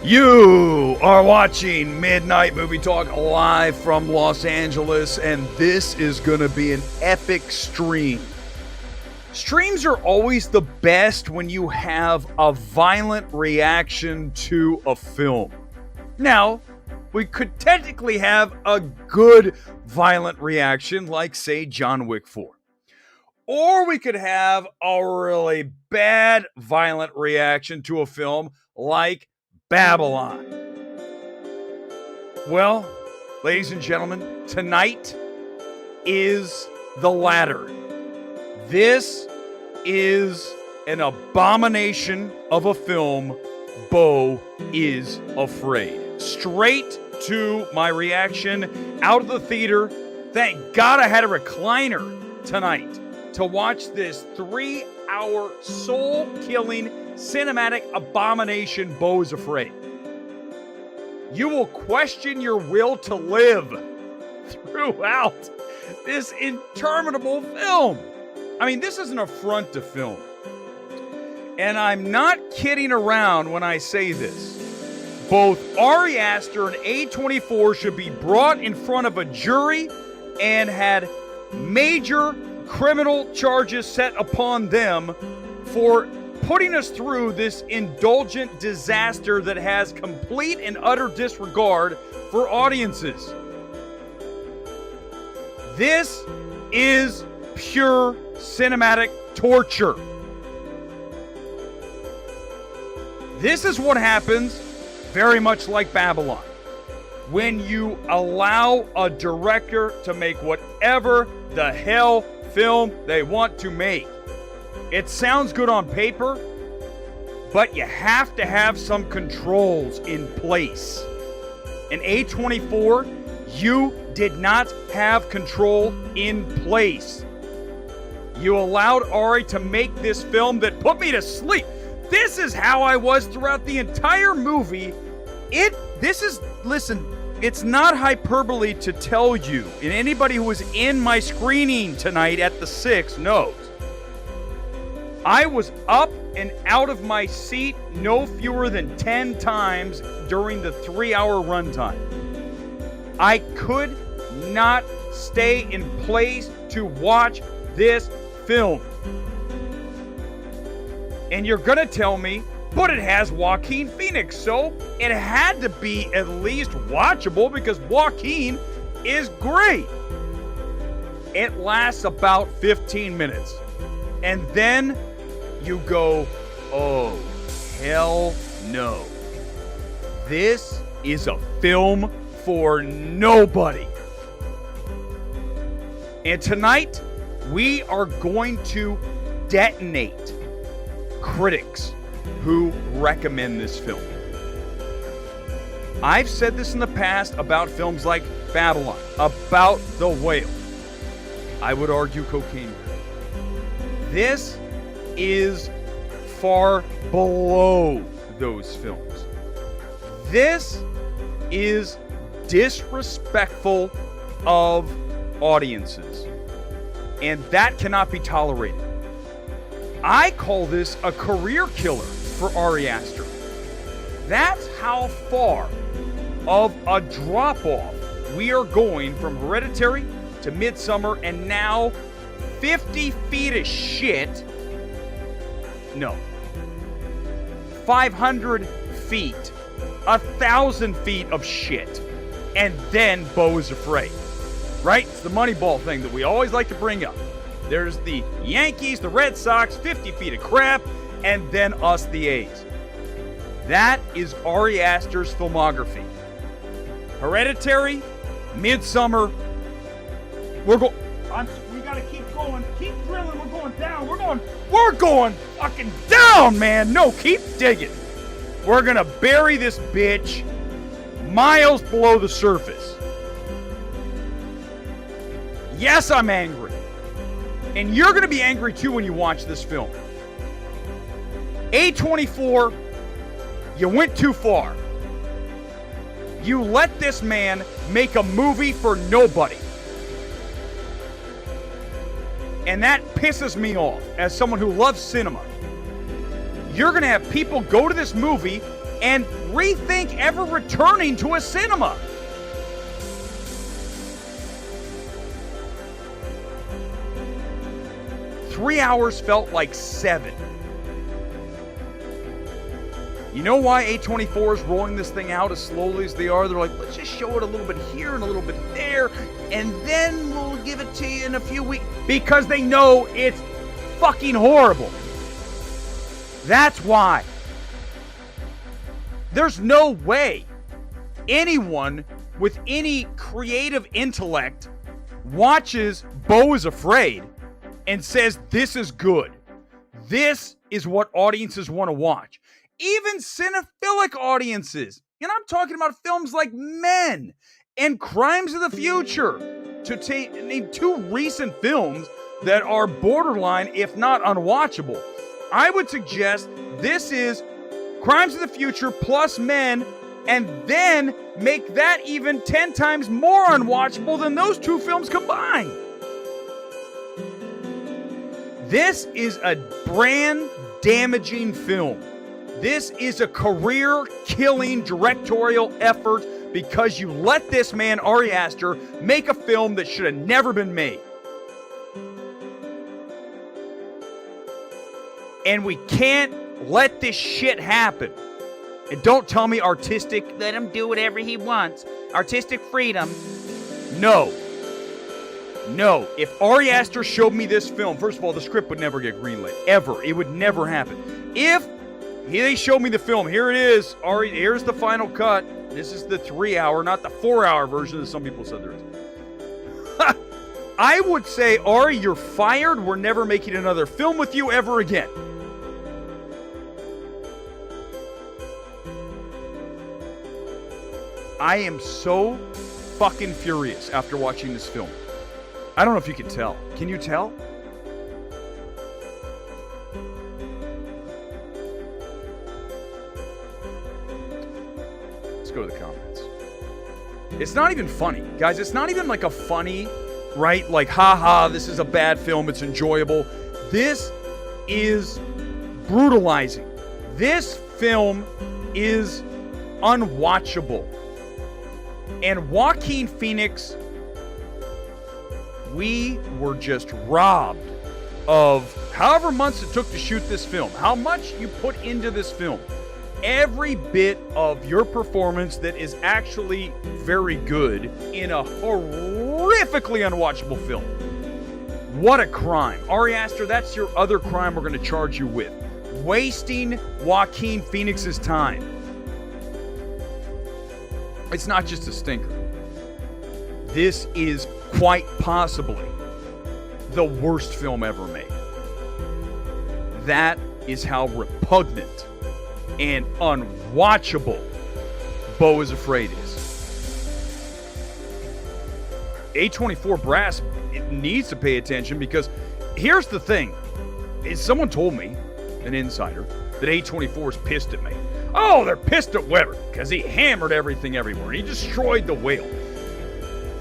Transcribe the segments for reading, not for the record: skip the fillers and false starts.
You are watching Midnight Movie Talk live from Los Angeles, and this is going to be an epic stream. Streams are always the best when you have a violent reaction to a film. Now, we could technically have a good violent reaction, like, say, John Wick 4. Or we could have a really bad violent reaction to a film like Babylon. Well, ladies and gentlemen, tonight is the latter. This is an abomination of a film. BEAU is Afraid. Straight to my reaction out of the theater. Thank God I had a recliner tonight to watch this 3-hour soul-killing cinematic abomination, BEAU is Afraid. You will question your will to live throughout this interminable film. I mean, this is an affront to film. And I'm not kidding around when I say this. Both Ari Aster and A24 should be brought in front of a jury and had major criminal charges set upon them for putting us through this indulgent disaster that has complete and utter disregard for audiences. This is pure cinematic torture. This is what happens, very much like Babylon, when you allow a director to make whatever the hell film they want to make. It sounds good on paper, but you have to have some controls in place. In A24, you did not have control in place. You allowed Ari to make this film that put me to sleep. This is how I was throughout the entire movie. Listen, it's not hyperbole to tell you, and anybody who was in my screening tonight at the 6 knows. I was up and out of my seat no fewer than 10 times during the 3-hour runtime. I could not stay in place to watch this film. And you're going to tell me, but it has Joaquin Phoenix, so it had to be at least watchable because Joaquin is great. It lasts about 15 minutes. And then you go, oh, hell no. This is a film for nobody. And tonight, we are going to detonate critics who recommend this film. I've said this in the past about films like Babylon, about The Whale. I would argue Cocaine Bear. This is far below those films. This is disrespectful of audiences, and that cannot be tolerated. I call this a career killer for Ari Aster. That's how far of a drop-off we are going from Hereditary to Midsommar, and now 50 feet of shit. No. 500 feet. 1,000 feet of shit. And then BEAU is Afraid. Right? It's the Moneyball thing that we always like to bring up. There's the Yankees, the Red Sox, 50 feet of crap, and then us, the A's. That is Ari Aster's filmography. Hereditary, Midsommar. We gotta keep going. Keep drilling. We're going down. We're going fucking down, man. No, keep digging. We're gonna bury this bitch miles below the surface. Yes, I'm angry. And you're going to be angry too when you watch this film. A24, you went too far. You let this man make a movie for nobody. And that pisses me off as someone who loves cinema. You're going to have people go to this movie and rethink ever returning to a cinema. Three hours felt like 7. You know why A24 is rolling this thing out as slowly as they are? They're like, let's just show it a little bit here and a little bit there, and then we'll give it to you in a few weeks. Because they know it's fucking horrible. That's why. There's no way anyone with any creative intellect watches Beau is Afraid and says, this is good. This is what audiences want to watch. Even cinephilic audiences. And I'm talking about films like Men and Crimes of the Future. To name 2 recent films that are borderline, if not unwatchable. I would suggest this is Crimes of the Future plus Men, and then make that even 10 times more unwatchable than those 2 films combined. This is a brand-damaging film. This is a career-killing directorial effort because you let this man, Ari Aster, make a film that should have never been made. And we can't let this shit happen. And don't tell me artistic, let him do whatever he wants. Artistic freedom. No. No. If Ari Aster showed me this film, first of all, the script would never get greenlit. Ever. It would never happen. If they showed me the film, here it is. Ari, here's the final cut. This is the 3-hour, not the 4-hour version that some people said there is. I would say, Ari, you're fired. We're never making another film with you ever again. I am so fucking furious after watching this film. I don't know if you can tell. Can you tell? Let's go to the comments. It's not even funny. Guys, it's not even like a funny, right? Like, haha, this is a bad film. It's enjoyable. This is brutalizing. This film is unwatchable. And Joaquin Phoenix, we were just robbed of however months it took to shoot this film, how much you put into this film. Every bit of your performance that is actually very good in a horrifically unwatchable film. What a crime. Ari Aster, that's your other crime we're going to charge you with. Wasting Joaquin Phoenix's time. It's not just a stinker. This is quite possibly the worst film ever made. That is how repugnant and unwatchable Beau is Afraid is. A24 brass, it needs to pay attention because here's the thing. Someone told me, an insider, that A24 is pissed at me. Oh, they're pissed at Weber because he hammered everything everywhere. He destroyed the whale.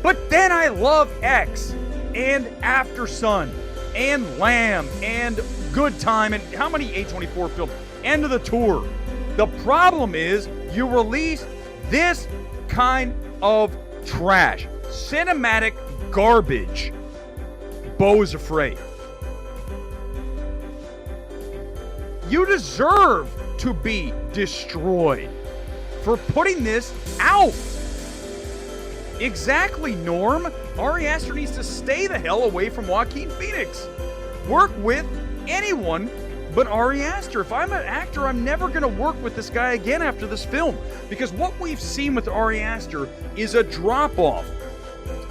But then I love X and After Sun and Lamb and Good Time and how many A24 films? End of the Tour. The problem is you release this kind of trash, cinematic garbage. Beau is Afraid. You deserve to be destroyed for putting this out. Exactly, Norm. Ari Aster needs to stay the hell away from Joaquin Phoenix. Work with anyone but Ari Aster. If I'm an actor, I'm never going to work with this guy again after this film. Because what we've seen with Ari Aster is a drop-off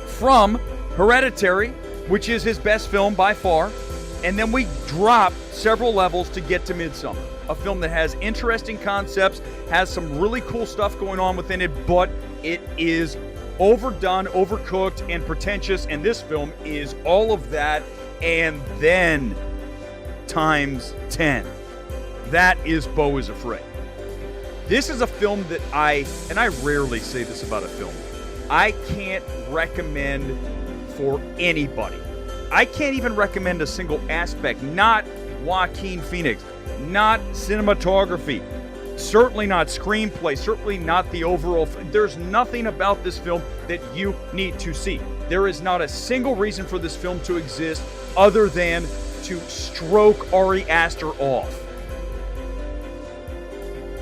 from Hereditary, which is his best film by far, and then we drop several levels to get to Midsommar. A film that has interesting concepts, has some really cool stuff going on within it, but it is overdone, overcooked, and pretentious, and this film is all of that, and then times 10. That is Beau is Afraid. This is a film that I rarely say this about a film, I can't recommend for anybody. I can't even recommend a single aspect, not Joaquin Phoenix, not cinematography, Certainly not screenplay, certainly not the overall. There's nothing about this film that you need to see. There is not a single reason for this film to exist other than to stroke Ari Aster off.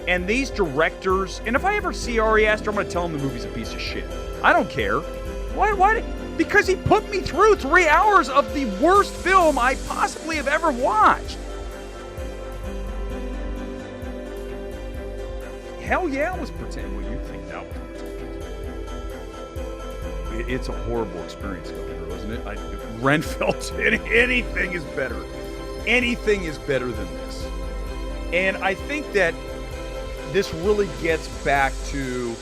And these directors, and if I ever see Ari Aster, I'm going to tell him the movie's a piece of shit. I don't care. Why? Because he put me through 3 hours of the worst film I possibly have ever watched. Hell yeah, I was pretending. Well, you think that was pretending. It's a horrible experience, Governor, isn't it? Renfeld, anything is better. Anything is better than this. And I think that this really gets back to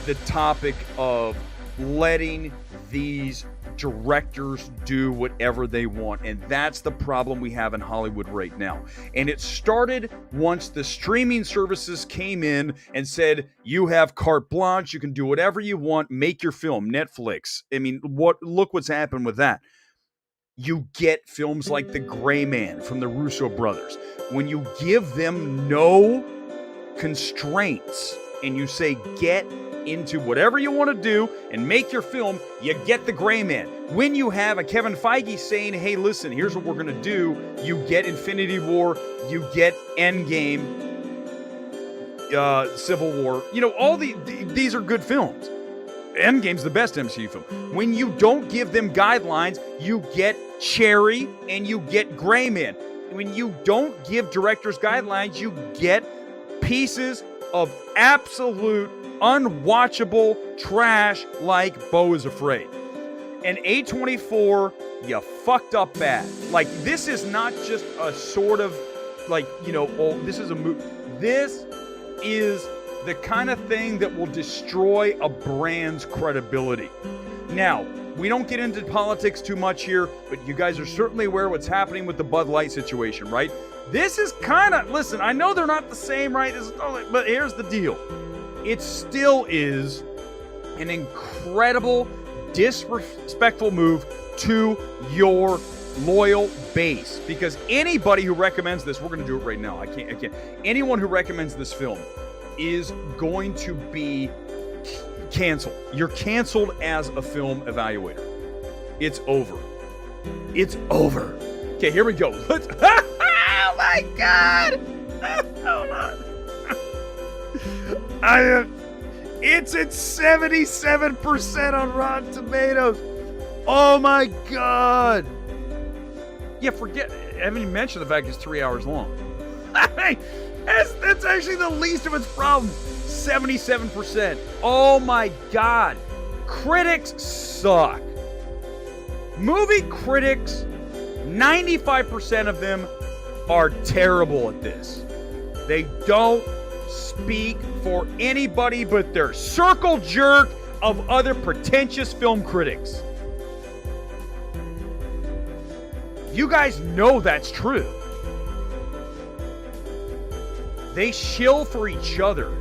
the topic of letting these directors do whatever they want. And that's the problem we have in Hollywood right now. And it started once the streaming services came in and said, you have carte blanche, you can do whatever you want, make your film. Netflix. I mean, look what's happened with that. You get films like The Gray Man from the Russo brothers. When you give them no constraints and you say, get into whatever you want to do and make your film, you get The Gray Man. When you have a Kevin Feige saying, hey, listen, here's what we're going to do, you get Infinity War, you get Endgame, Civil War. You know, all these are good films. Endgame's the best MCU film. When you don't give them guidelines, you get Cherry and you get Gray Man. When you don't give directors guidelines, you get pieces of absolute unwatchable trash like BEAU is Afraid. And A24, you fucked up bad. Like, this is not just a sort of, like, you know, oh, this is a movie. This is the kind of thing that will destroy a brand's credibility. Now, we don't get into politics too much here, but you guys are certainly aware of what's happening with the Bud Light situation, right? This is kind of, listen, I know they're not the same, right? But here's the deal. It still is an incredible, disrespectful move to your loyal base. Because anybody who recommends this, we're going to do it right now. I can't. Anyone who recommends this film is going to be canceled. You're canceled as a film evaluator. It's over. It's over. Okay, here we go. Let's. Oh my God! Hold on. It's at 77% on Rotten Tomatoes. Oh my God! Yeah, forget. I haven't even mentioned the fact it's 3 hours long. That's actually the least of its problems. 77%. Oh my God! Critics suck. Movie critics, 95% of them are terrible at this. They don't speak for anybody but their circle jerk of other pretentious film critics. You guys know that's true. They shill for each other.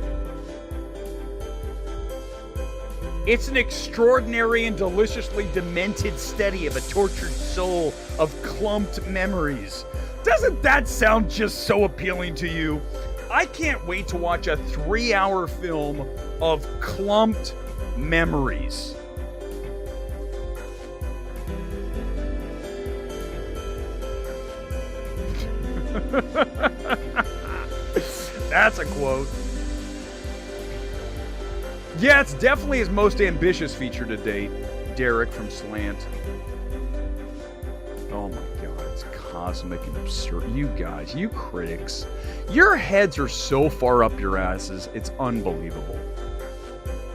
It's an extraordinary and deliciously demented study of a tortured soul of clumped memories. Doesn't that sound just so appealing to you? I can't wait to watch a 3-hour film of clumped memories. That's a quote. Yeah, it's definitely his most ambitious feature to date. Derek from Slant. Oh my God, it's cosmic and absurd. You guys, you critics, your heads are so far up your asses, it's unbelievable.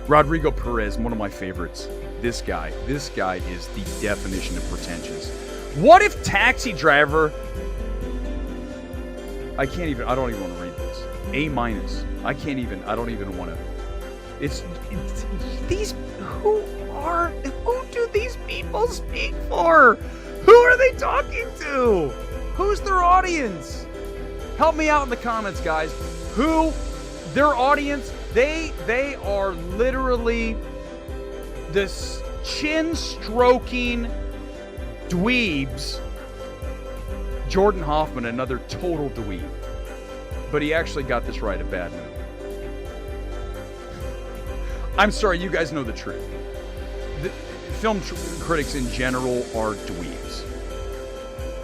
Rodrigo Perez, one of my favorites. This guy is the definition of pretentious. What if Taxi Driver... I don't even want to read this. A-. I don't even want to... It's these... Who do these people speak for? Who are they talking to? Who's their audience? Help me out in the comments, guys. Their audience, they are literally this chin-stroking dweebs. Jordan Hoffman, another total dweeb. but he actually got this right, a bad movie. I'm sorry, you guys know the truth. The film critics in general are dweebs.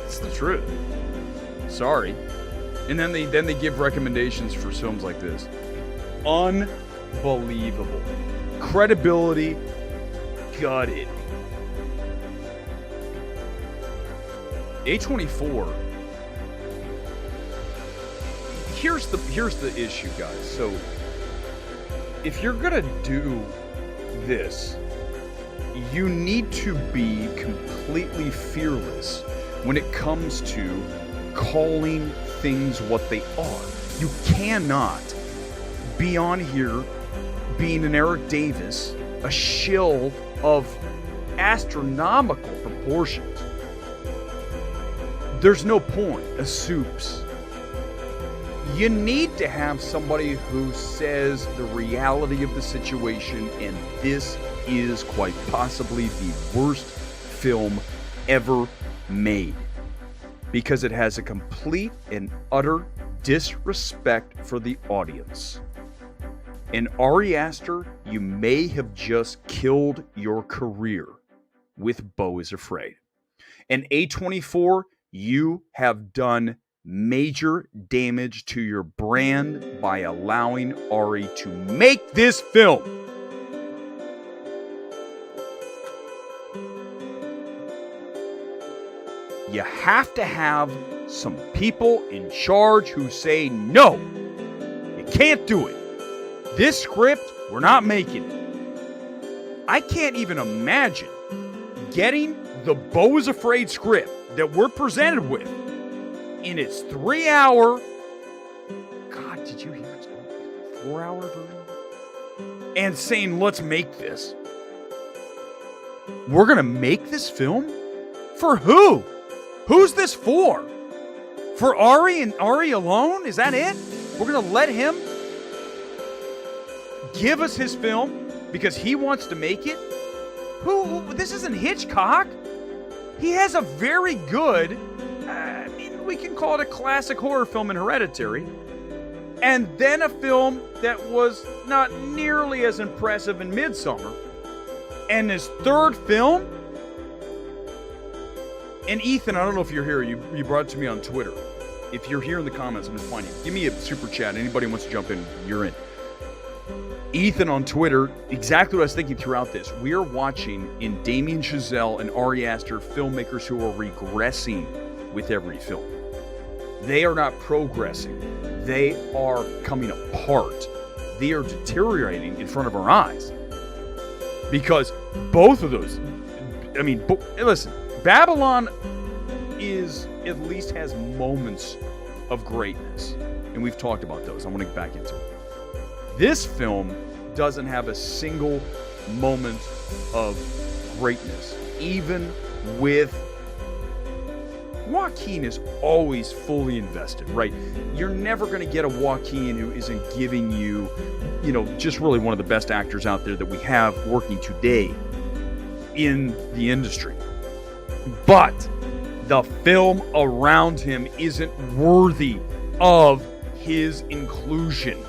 It's the truth. Sorry. And then they give recommendations for films like this. Unbelievable. Credibility gutted. A24. Here's the issue, guys. So if you're gonna do this, you need to be completely fearless when it comes to calling things what they are. You cannot be on here being an Erick Davis, a shill of astronomical proportions. There's no point. A soups. You need to have somebody who says the reality of the situation, and this is quite possibly the worst film ever made, because it has a complete and utter disrespect for the audience. And Ari Aster, you may have just killed your career with BEAU Is Afraid. And A24, you have done major damage to your brand by allowing Ari to make this film. You have to have some people in charge who say, no, you can't do it. This script, we're not making it. I can't even imagine getting the BEAU Is Afraid script that we're presented with in its 3-hour, God, did you hear it? 4-hour version? And saying, let's make this. We're going to make this film? For who? Who's this for? For Ari and Ari alone? Is that it? We're going to let him give us his film because he wants to make it? Who? This isn't Hitchcock. He has a very good, we can call it a classic horror film in Hereditary, and then a film that was not nearly as impressive in Midsommar, and his third film. And Ethan, I don't know if you're here, you brought it to me on Twitter. If you're here in the comments, I'm going to find you. Give me a super chat. Anybody wants to jump in, you're in. Ethan on Twitter, exactly what I was thinking throughout this. We are watching in Damien Chazelle and Ari Aster filmmakers who are regressing with every film. They are not progressing. They are coming apart. They are deteriorating in front of our eyes. Because both of those, listen, Babylon at least has moments of greatness. And we've talked about those. I want to get back into it. This film doesn't have a single moment of greatness. Even with Joaquin is always fully invested, right? You're never going to get a Joaquin who isn't giving you, just really one of the best actors out there that we have working today in the industry. But the film around him isn't worthy of his inclusion.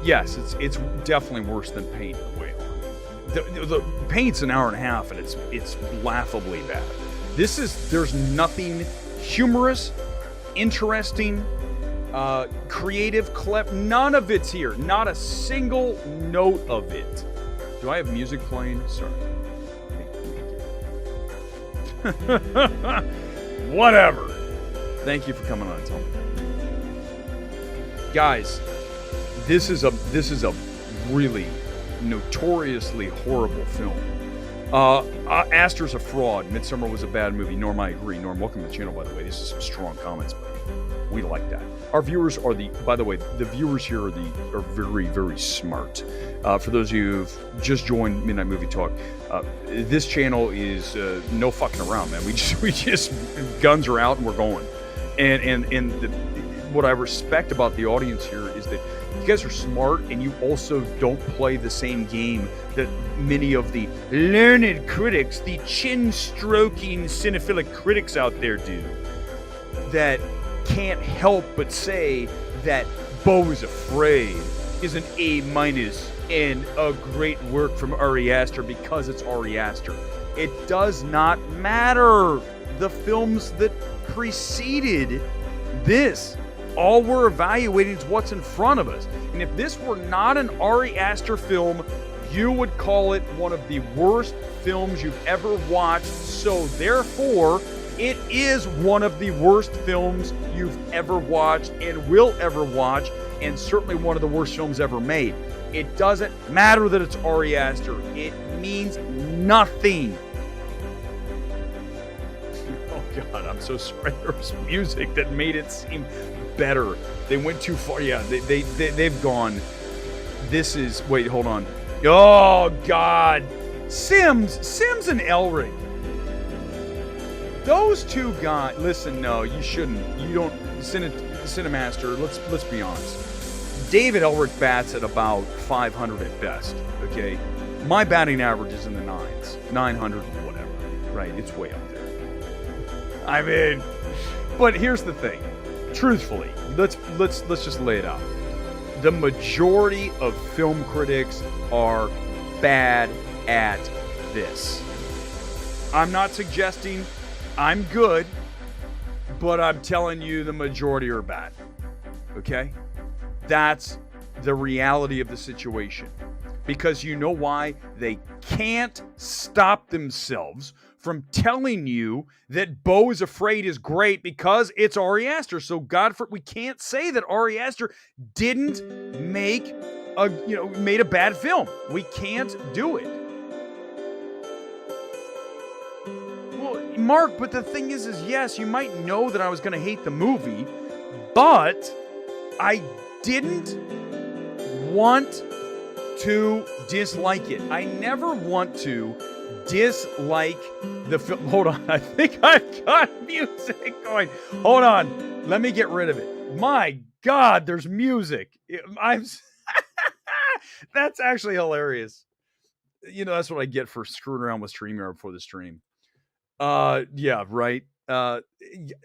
Yes, it's definitely worse than Paint and Whale. The Paint's an hour and a half, and it's laughably bad. There's nothing humorous, interesting, creative, none of it's here. Not a single note of it. Do I have music playing? Sorry. Whatever. Thank you for coming on, Tom. Guys, this is a really notoriously horrible film. Aster's a fraud. Midsommar was a bad movie. Norm, I agree. Norm, welcome to the channel, by the way. This is some strong comments. We like that. Our viewers are by the way, the viewers here are very, very smart. For those of you who've just joined Midnight Movie Talk, this channel is no fucking around, man. We just guns are out and we're going. And what I respect about the audience here is that you guys are smart, and you also don't play the same game that many of the learned critics, the chin-stroking cinephilic critics out there do. that can't help but say that BEAU Is Afraid is an A- and a great work from Ari Aster because it's Ari Aster. It does not matter the films that preceded this. All we're evaluating is what's in front of us. And if this were not an Ari Aster film, you would call it one of the worst films you've ever watched. So therefore, it is one of the worst films you've ever watched and will ever watch, and certainly one of the worst films ever made. It doesn't matter that it's Ari Aster. It means nothing. Oh God, I'm so sorry. There was music that made it seem better. They went too far. Yeah, they've gone. This is, wait, hold on. Oh God, Sims and Erick. Those two guys. Listen, no, you shouldn't. You don't. Cinemaster. Let's be honest. David Erick bats at about 500 at best. Okay, my batting average is in the 900 and whatever. Right, it's way up there. I mean, but here's the thing. Truthfully, let's just lay it out. The majority of film critics are bad at this. I'm not suggesting I'm good, but I'm telling you the majority are bad. Okay? That's the reality of the situation. Because you know why? They can't stop themselves from telling you that BEAU Is Afraid is great because it's Ari Aster. So we can't say that Ari Aster didn't made a bad film. We can't do it. Well, Mark, but the thing is yes, you might know that I was going to hate the movie, but I didn't want to dislike it. I never want to dislike the film. Hold on. I think I've got music going. Hold on. Let me get rid of it. My God, there's music. That's actually hilarious. You know, that's what I get for screwing around with StreamYard before the stream. Yeah, right.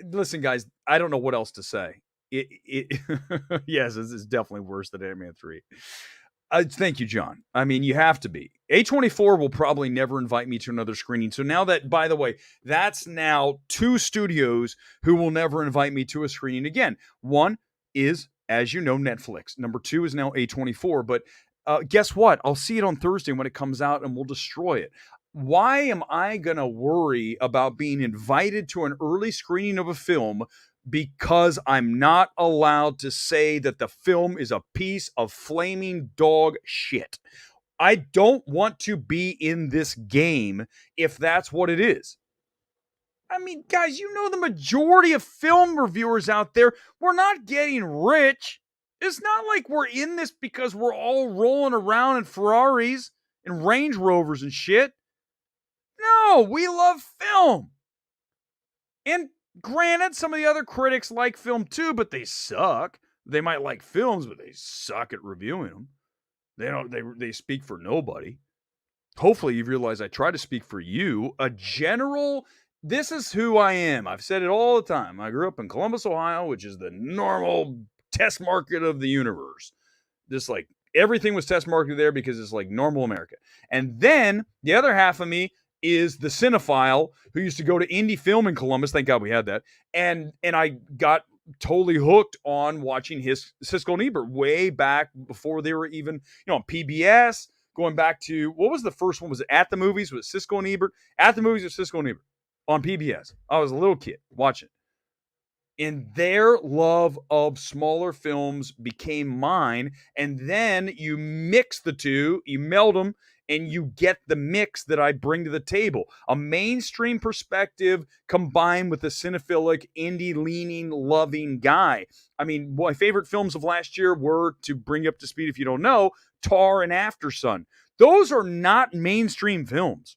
Listen, guys, I don't know what else to say. Yes, this is definitely worse than Ant-Man 3. Thank you, John. I mean, you have to be. A24 will probably never invite me to another screening. So now that, by the way, that's now 2 studios who will never invite me to a screening again. One is, as you know, Netflix. Number 2 is now A24. But guess what? I'll see it on Thursday when it comes out and we'll destroy it. Why am I going to worry about being invited to an early screening of a film because I'm not allowed to say that the film is a piece of flaming dog shit? I don't want to be in this game if that's what it is. I mean, guys, you know the majority of film reviewers out there, we're not getting rich. It's not like we're in this because we're all rolling around in Ferraris and Range Rovers and shit. No, we love film. And granted, some of the other critics like film too, but they suck. They might like films, but they suck at reviewing them. They speak for nobody. Hopefully you realize I try to speak for you. This is who I am. I've said it all the time. I grew up in Columbus, Ohio, which is the normal test market of the universe. Just like everything was test marketed there because it's like normal America. And then the other half of me is the cinephile who used to go to indie film in Columbus. Thank God we had that. And I got totally hooked on watching Siskel and Ebert way back before they were even, on PBS, going back to, what was the first one? Was it At the Movies? Was it Siskel and Ebert? At the Movies with Siskel and Ebert on PBS. I was a little kid watching. And their love of smaller films became mine. And then you mix the two, you meld them, and you get the mix that I bring to the table. A mainstream perspective combined with a cinephilic, indie-leaning, loving guy. I mean, my favorite films of last year were, to bring you up to speed if you don't know, Tar and Aftersun. Those are not mainstream films.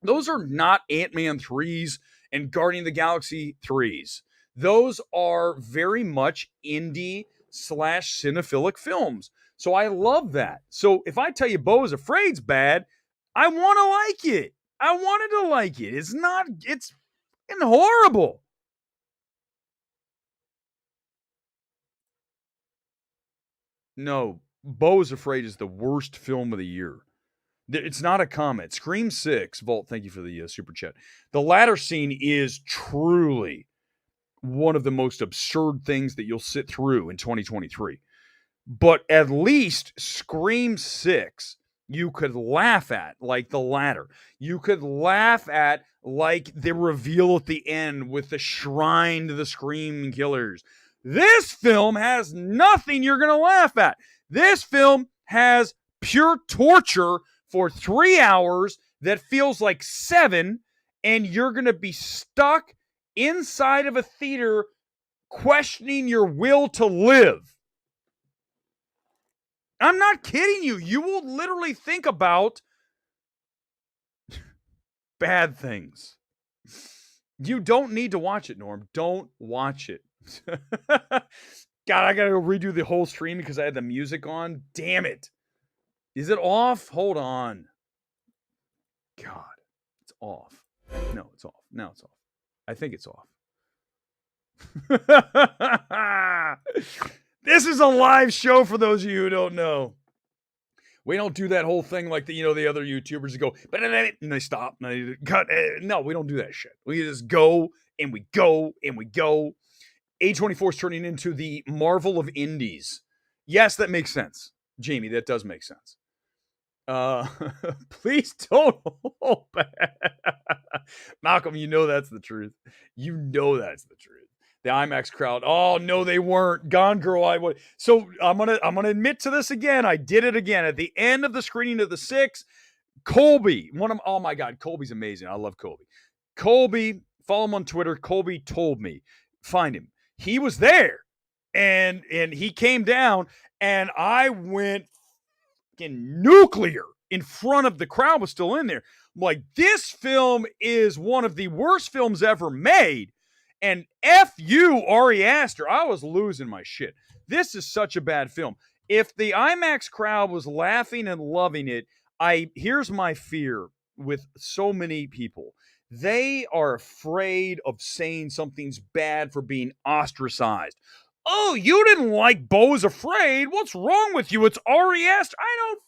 Those are not Ant-Man 3s and Guardian of the Galaxy 3s. Those are very much indie/cinephilic films. So I love that. So if I tell you BEAU Is Afraid's bad, I want to like it. I wanted to like it. It's horrible. No, Beau is Afraid is the worst film of the year. It's not a comment. Scream 6, Volt, thank you for the super chat. The ladder scene is truly one of the most absurd things that you'll sit through in 2023. But at least Scream 6, you could laugh at, like the ladder. You could laugh at, like the reveal at the end with the shrine to the Scream killers. This film has nothing you're going to laugh at. This film has pure torture for 3 hours that feels like 7, and you're going to be stuck inside of a theater questioning your will to live. I'm not kidding you. You will literally think about bad things. You don't need to watch it, Norm. Don't watch it. God, I gotta go redo the whole stream because I had the music on. Damn it. Is it off? Hold on. God, it's off. No, it's off. Now it's off. I think it's off. This is a live show for those of you who don't know. We don't do that whole thing like the other YouTubers that go, and they stop and they cut. No, we don't do that shit. We just go and we go and we go. A24 is turning into the Marvel of Indies. Yes, that makes sense. Jamie, that does make sense. Please don't hold back. Malcolm, you know that's the truth. You know that's the truth. The IMAX crowd. Oh no, they weren't. Gone Girl. I would. So I'm gonna admit to this again. I did it again at the end of the screening of the 6. Colby, oh my God, Colby's amazing. I love Colby. Colby, follow him on Twitter. Colby told me, find him. He was there, and he came down, and I went fucking nuclear in front of the crowd. Was still in there. I'm like, this film is one of the worst films ever made. And F you, Ari Aster. I was losing my shit. This is such a bad film. If the IMAX crowd was laughing and loving it, here's my fear with so many people. They are afraid of saying something's bad for being ostracized. Oh, you didn't like Beau is Afraid? What's wrong with you? It's Ari Aster. I don't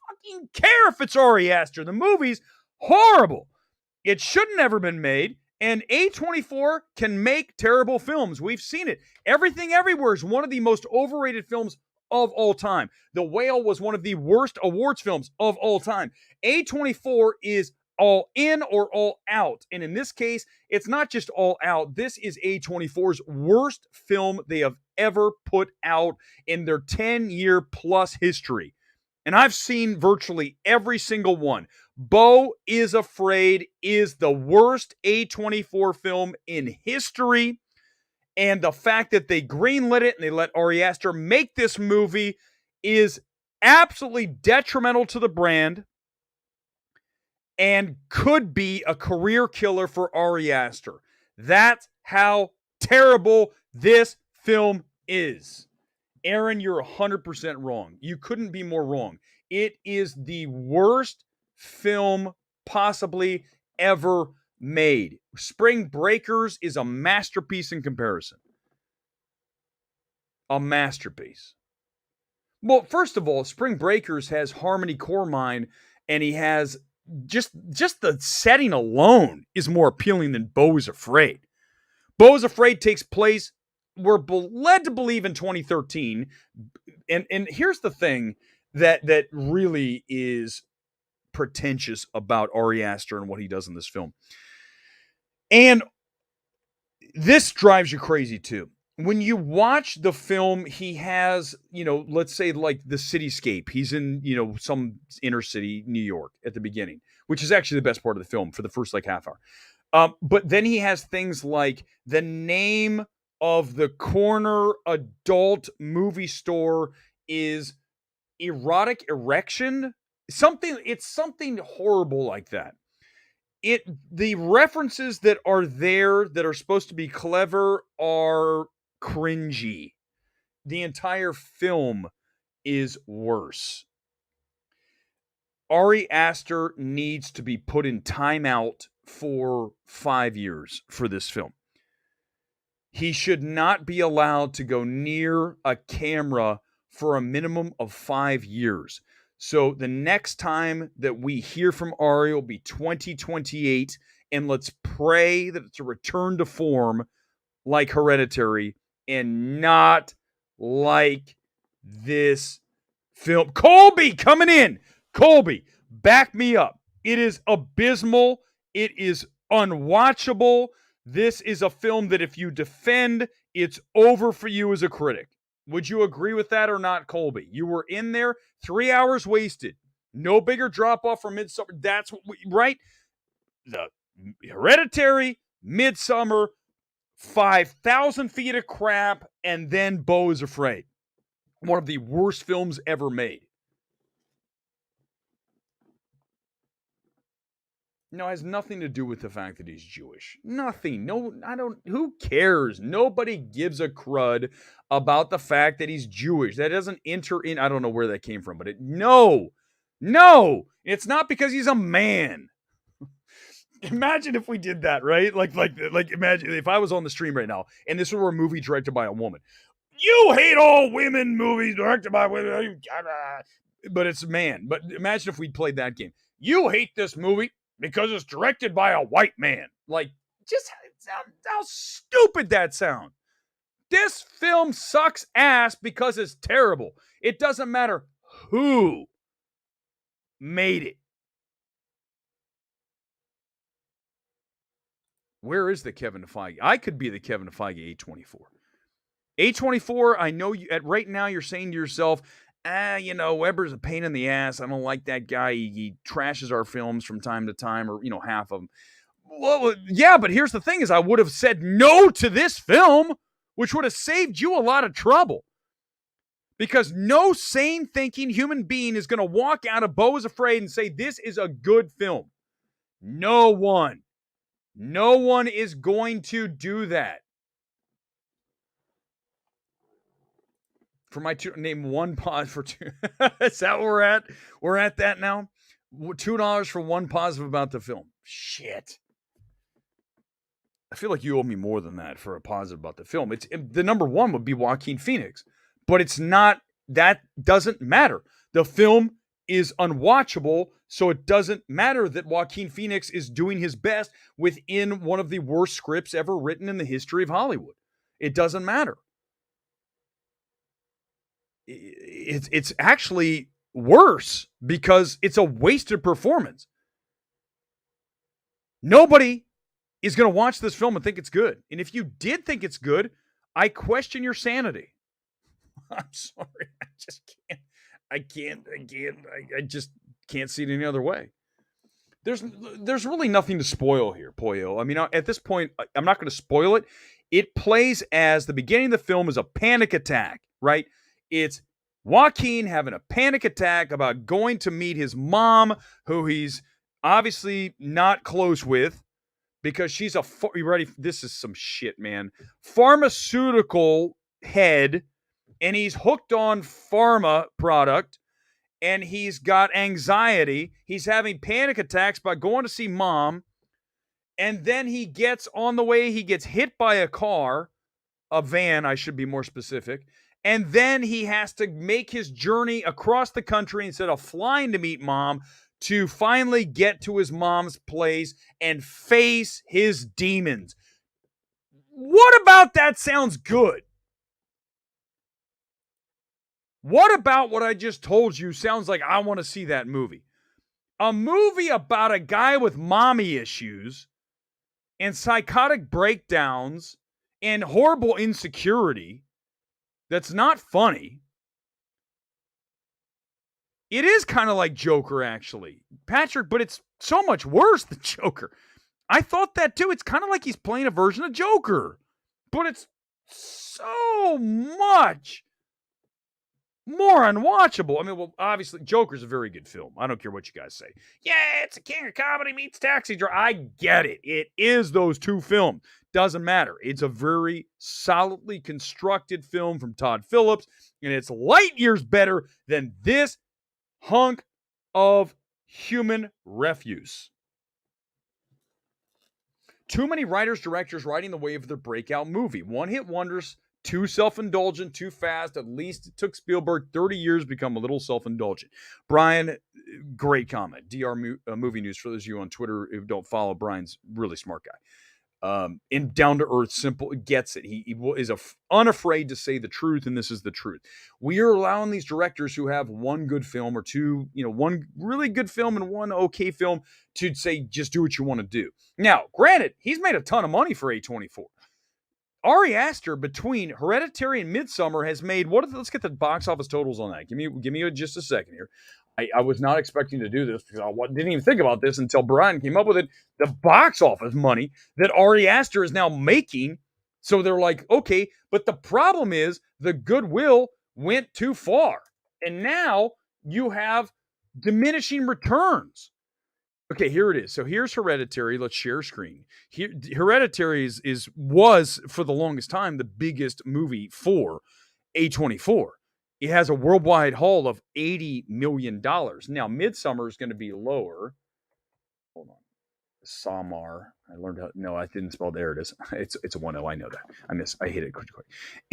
fucking care if it's Ari Aster. The movie's horrible. It should have never been made. And A24 can make terrible films. We've seen it. Everything Everywhere is one of the most overrated films of all time. The Whale was one of the worst awards films of all time. A24 is all in or all out. And in this case, it's not just all out. This is A24's worst film they have ever put out in their 10-year plus history. And I've seen virtually every single one. Beau is Afraid is the worst A24 film in history. And the fact that they greenlit it and they let Ari Aster make this movie is absolutely detrimental to the brand and could be a career killer for Ari Aster. That's how terrible this film is. Aaron, you're 100% wrong. You couldn't be more wrong. It is the worst film possibly ever made. Spring Breakers is a masterpiece in comparison. A masterpiece. Well, first of all, Spring Breakers has Harmony Korine, and he has just the setting alone is more appealing than Beau is Afraid. Beau is Afraid takes place, we're led to believe, in 2013. And here's the thing that really is pretentious about Ari Aster and what he does in this film. And this drives you crazy too. When you watch the film, he has, let's say like the cityscape. He's in, some inner city, New York at the beginning, which is actually the best part of the film for the first half hour. But then he has things like the name of the corner adult movie store is Erotic Erection. It's something horrible like that. The references that are there that are supposed to be clever are cringy. The entire film is worse. Ari Aster needs to be put in timeout for 5 years for this film. He should not be allowed to go near a camera for a minimum of 5 years. So the next time that we hear from Ari will be 2028, and let's pray that it's a return to form like Hereditary and not like this film. Colby coming in. Colby, back me up. It is abysmal. It is unwatchable. This is a film that if you defend, it's over for you as a critic. Would you agree with that or not, Colby? You were in there, 3 hours wasted. No bigger drop off from Midsummer. That's what right? The Hereditary, Midsummer, 5,000 feet of crap, and then BEAU is Afraid. One of the worst films ever made. No, it has nothing to do with the fact that he's Jewish. Nothing. No, I don't. Who cares? Nobody gives a crud about the fact that he's Jewish. That doesn't enter in. I don't know where that came from, but no. It's not because he's a man. Imagine if we did that, right? Like, imagine if I was on the stream right now and this were a movie directed by a woman. You hate all women movies directed by women, but it's a man. But imagine if we played that game. You hate this movie because it's directed by a white man. Like, just how stupid that sounds. This film sucks ass because it's terrible. It doesn't matter who made it. Where is the Kevin Feige? I could be the Kevin Feige A24. A24, I know you at right now you're saying to yourself, Weber's a pain in the ass. I don't like that guy. He trashes our films from time to time, or, half of them. Well, yeah, but here's the thing is I would have said no to this film, which would have saved you a lot of trouble. Because no sane thinking human being is going to walk out of BEAU is Afraid and say, this is a good film. No one. No one is going to do that. For my two, name one pause for two. Is that where we're at? We're at that now. $2 for one positive about the film. Shit. I feel like you owe me more than that for a positive about the film. It's the number one would be Joaquin Phoenix, but it's not. That doesn't matter. The film is unwatchable, so it doesn't matter that Joaquin Phoenix is doing his best within one of the worst scripts ever written in the history of Hollywood. It doesn't matter. It's actually worse because it's a wasted performance. Nobody is going to watch this film and think it's good. And if you did think it's good, I question your sanity. I'm sorry. I just can't. I just can't see it any other way. There's really nothing to spoil here, Pollo. I mean, at this point, I'm not going to spoil it. It plays as the beginning of the film is a panic attack, right? It's Joaquin having a panic attack about going to meet his mom, who he's obviously not close with because she's you ready? This is some shit, man. Pharmaceutical head, and he's hooked on pharma product, and he's got anxiety. He's having panic attacks by going to see mom, and then he gets on the way, he gets hit by a car, a van, I should be more specific. And then he has to make his journey across the country instead of flying to meet mom to finally get to his mom's place and face his demons. What about that sounds good? What about what I just told you sounds like I want to see that movie? A movie about a guy with mommy issues and psychotic breakdowns and horrible insecurity. That's not funny. It is kind of like Joker, actually, Patrick, but it's so much worse than Joker. I thought that too. It's kind of like he's playing a version of Joker, but it's so much more unwatchable. I mean, well, obviously, Joker's a very good film. I don't care what you guys say. Yeah, it's a king of comedy meets Taxi Driver. I get it. It is those two films. Doesn't matter. It's a very solidly constructed film from Todd Phillips, and it's light years better than this hunk of human refuse. Too many writers, directors riding the wave of their breakout movie. One-hit wonders too self-indulgent, too fast. At least it took Spielberg 30 years to become a little self-indulgent. Brian, great comment. Movie News, for those of you on Twitter who don't follow, Brian's really smart guy. In down to earth, simple, gets it. He is unafraid to say the truth, and this is the truth. We are allowing these directors who have one good film or two, one really good film and one okay film to say, just do what you want to do. Now, granted, he's made a ton of money for A24. Ari Aster, between Hereditary and Midsommar, has made let's get the box office totals on that. Give me just a second here. I was not expecting to do this because I didn't even think about this until Brian came up with it. The box office money that Ari Aster is now making. So they're like, okay, but the problem is the goodwill went too far. And now you have diminishing returns. Okay, here it is. So here's Hereditary. Let's share screen. Hereditary was for the longest time the biggest movie for A24. It has a worldwide haul of $80 million. Now, Midsommar is going to be lower. Hold on. Samar. I learned how. No, I didn't spell. There it is. It's a 1-0. I know that. I hit it quick.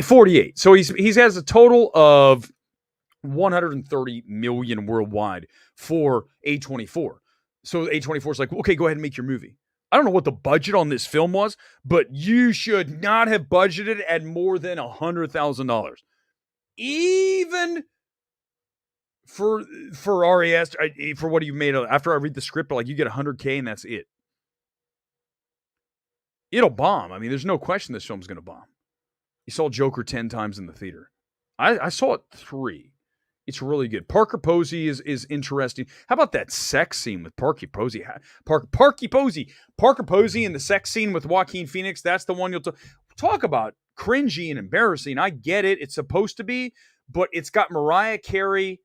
48. So he has a total of 130 million worldwide for A24. So A24 is like, okay, go ahead and make your movie. I don't know what the budget on this film was, but you should not have budgeted at more than $100,000. Even for Ari Aster, for what you made after I read the script, like you get $100K and that's it. It'll bomb. I mean, there's no question this film's going to bomb. You saw Joker 10 times in the theater. I saw it 3. It's really good. Parker Posey is interesting. How about that sex scene with Parker Posey? Parker Posey and the sex scene with Joaquin Phoenix. That's the one you'll talk about. Cringy and embarrassing. I get it. It's supposed to be, but it's got Mariah Carey.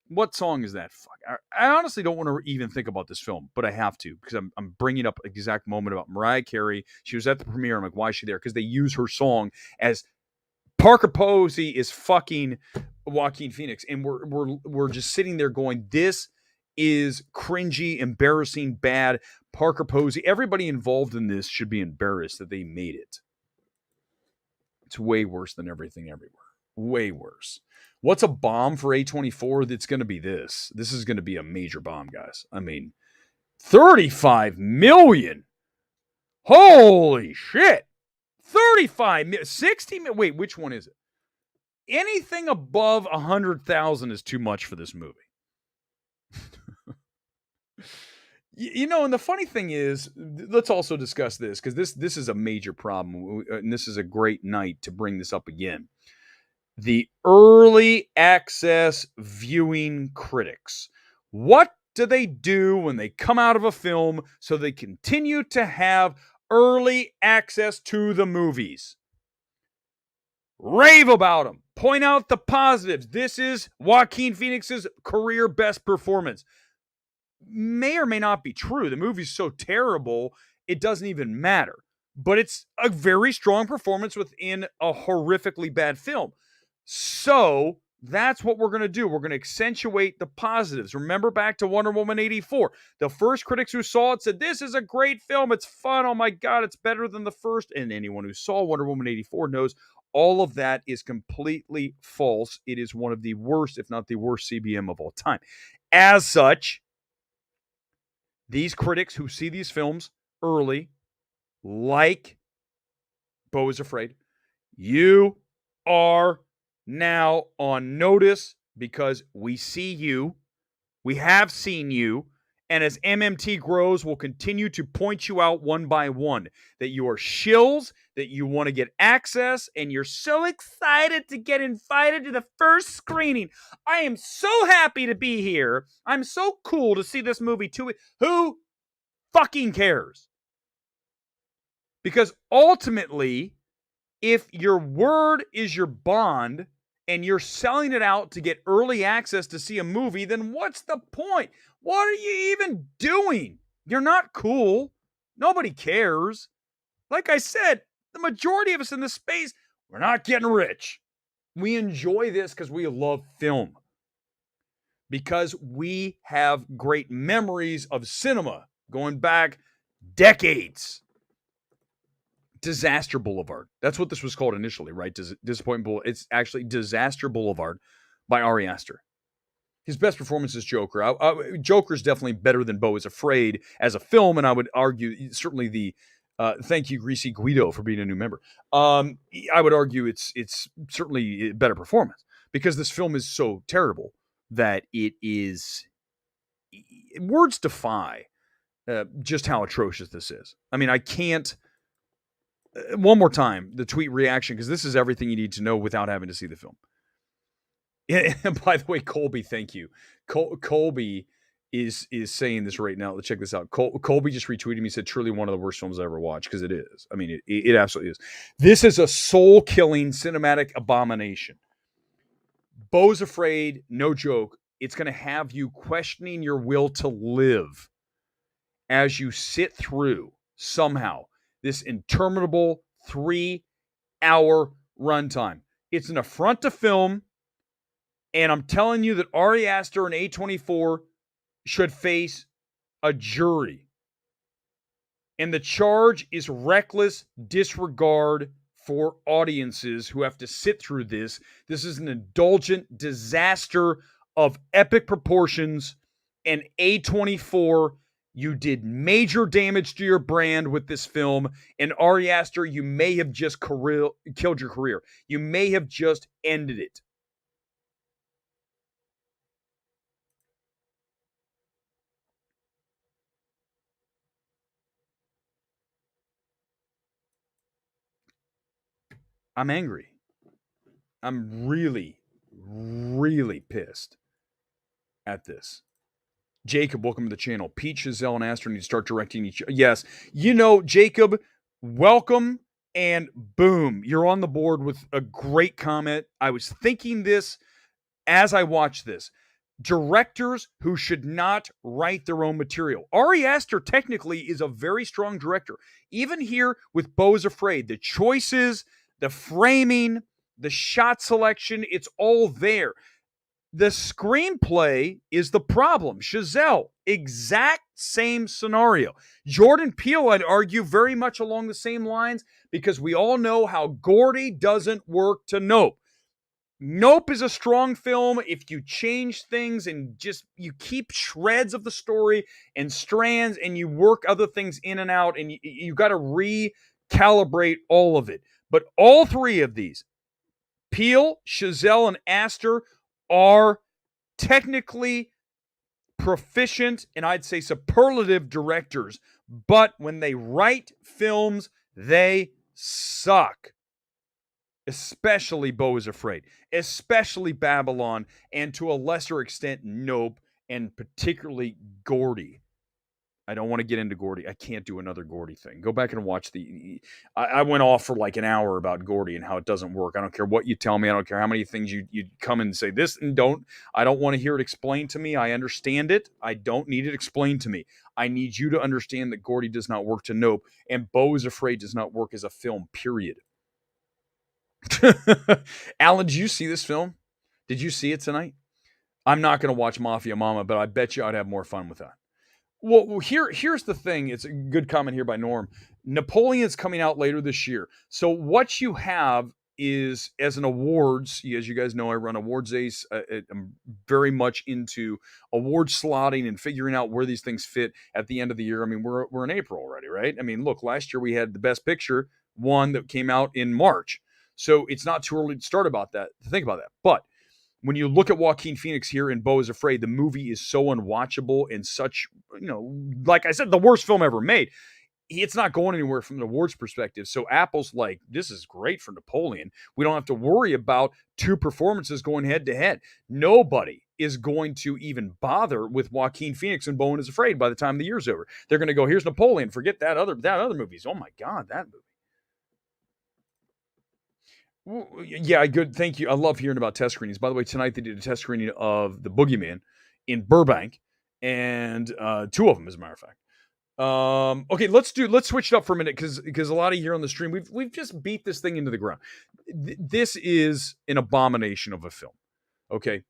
What song is that? Fuck. I honestly don't want to even think about this film, but I have to because I'm bringing up an exact moment about Mariah Carey. She was at the premiere. I'm like, why is she there? Because they use her song as Parker Posey is fucking Joaquin Phoenix, and we're just sitting there going, this is cringy, embarrassing, bad. Parker Posey. Everybody involved in this should be embarrassed that they made it. It's way worse than Everything Everywhere. Way worse. What's a bomb for A24? That's going to be this. This is going to be a major bomb, guys. I mean, 35 million. Holy shit. 35 million. 60 million. Wait, which one is it? Anything above 100,000 is too much for this movie. And the funny thing is, let's also discuss this because this is a major problem, and this is a great night to bring this up again. The early access viewing critics. What do they do when they come out of a film so they continue to have early access to the movies? Rave about them. Point out the positives. This is Joaquin Phoenix's career best performance. May or may not be true. The movie's so terrible, it doesn't even matter. But it's a very strong performance within a horrifically bad film. So that's what we're going to do. We're going to accentuate the positives. Remember back to Wonder Woman 84. The first critics who saw it said, this is a great film. It's fun. Oh my God, it's better than the first. And anyone who saw Wonder Woman 84 knows all of that is completely false. It is one of the worst, if not the worst CBM of all time. As such, these critics who see these films early, like BEAU is Afraid, you are now on notice because we see you, we have seen you, and as MMT grows, we'll continue to point you out one by one that you are shills, that you want to get access, and you're so excited to get invited to the first screening. I am so happy to be here. I'm so cool to see this movie too. Who fucking cares? Because ultimately, if your word is your bond and you're selling it out to get early access to see a movie, then what's the point? What are you even doing? You're not cool. Nobody cares. Like I said, the majority of us in this space, we're not getting rich. We enjoy this because we love film. Because we have great memories of cinema going back decades. Disaster Boulevard. That's what this was called initially, right? Disappointment Boulevard. It's actually Disaster Boulevard by Ari Aster. His best performance is Joker. Joker's definitely better than Beau is Afraid as a film, and I would argue certainly the thank you, Greasy Guido, for being a new member. I would argue it's certainly a better performance because this film is so terrible that it is words defy just how atrocious this is. I mean, I can't. One more time, the tweet reaction, because this is everything you need to know without having to see the film. And by the way, Colby, thank you. Colby is saying this right now. Let's check this out. Colby just retweeted me, said, truly one of the worst films I ever watched, because it is. I mean, it absolutely is. This is a soul-killing cinematic abomination. Beau is Afraid, no joke. It's going to have you questioning your will to live as you sit through, somehow, this interminable 3-hour runtime. It's an affront to film, and I'm telling you that Ari Aster and A24 should face a jury. And the charge is reckless disregard for audiences who have to sit through this. This is an indulgent disaster of epic proportions, and A24, you did major damage to your brand with this film, and Ari Aster, you may have just killed your career. You may have just ended it. I'm angry. I'm really, really pissed at this. Jacob, welcome to the channel. Pete, Giselle, and Aster need to start directing each other. Yes. You know, Jacob, welcome, and boom, you're on the board with a great comment. I was thinking this as I watched this. Directors who should not write their own material. Ari Aster technically is a very strong director. Even here with Beau is Afraid, the choices, the framing, the shot selection, it's all there. The screenplay is the problem. Chazelle, exact same scenario. Jordan Peele, I'd argue, very much along the same lines, because we all know how Gordy doesn't work to Nope. Nope is a strong film if you change things and just you keep shreds of the story and strands and you work other things in and out, and you got to recalibrate all of it. But all three of these, Peele, Chazelle, and Aster, are technically proficient and I'd say superlative directors, but when they write films, they suck. Especially Beau is Afraid, especially Babylon, and to a lesser extent, Nope, and particularly Gordy. I don't want to get into Gordy. I can't do another Gordy thing. Go back and watch I went off for like an hour about Gordy and how it doesn't work. I don't care what you tell me. I don't care how many things you come and say this and don't. I don't want to hear it explained to me. I understand it. I don't need it explained to me. I need you to understand that Gordy does not work to Nope, and Beau is Afraid does not work as a film, period. Alan, did you see this film? Did you see it tonight? I'm not going to watch Mafia Mama, but I bet you I'd have more fun with that. Well, here's the thing. It's a good comment here by Norm. Napoleon's coming out later this year. So what you have is, as an awards, as you guys know, I run Awards Ace. I'm very much into award slotting and figuring out where these things fit at the end of the year. I mean, we're in April already, right? I mean, look, last year we had the Best Picture one that came out in March. So it's not too early to think about that. But when you look at Joaquin Phoenix here in Beau is Afraid, the movie is so unwatchable and such, like I said, the worst film ever made. It's not going anywhere from the awards perspective. So Apple's like, this is great for Napoleon. We don't have to worry about two performances going head to head. Nobody is going to even bother with Joaquin Phoenix and Beau is Afraid by the time the year's over. They're going to go, here's Napoleon. Forget that other movies. Oh my God, that movie. Yeah, good. Thank you. I love hearing about test screenings. By the way, tonight they did a test screening of The Boogeyman in Burbank, and two of them, as a matter of fact. Okay, let's switch it up for a minute because a lot of you here on the stream, we've just beat this thing into the ground. This is an abomination of a film. Okay,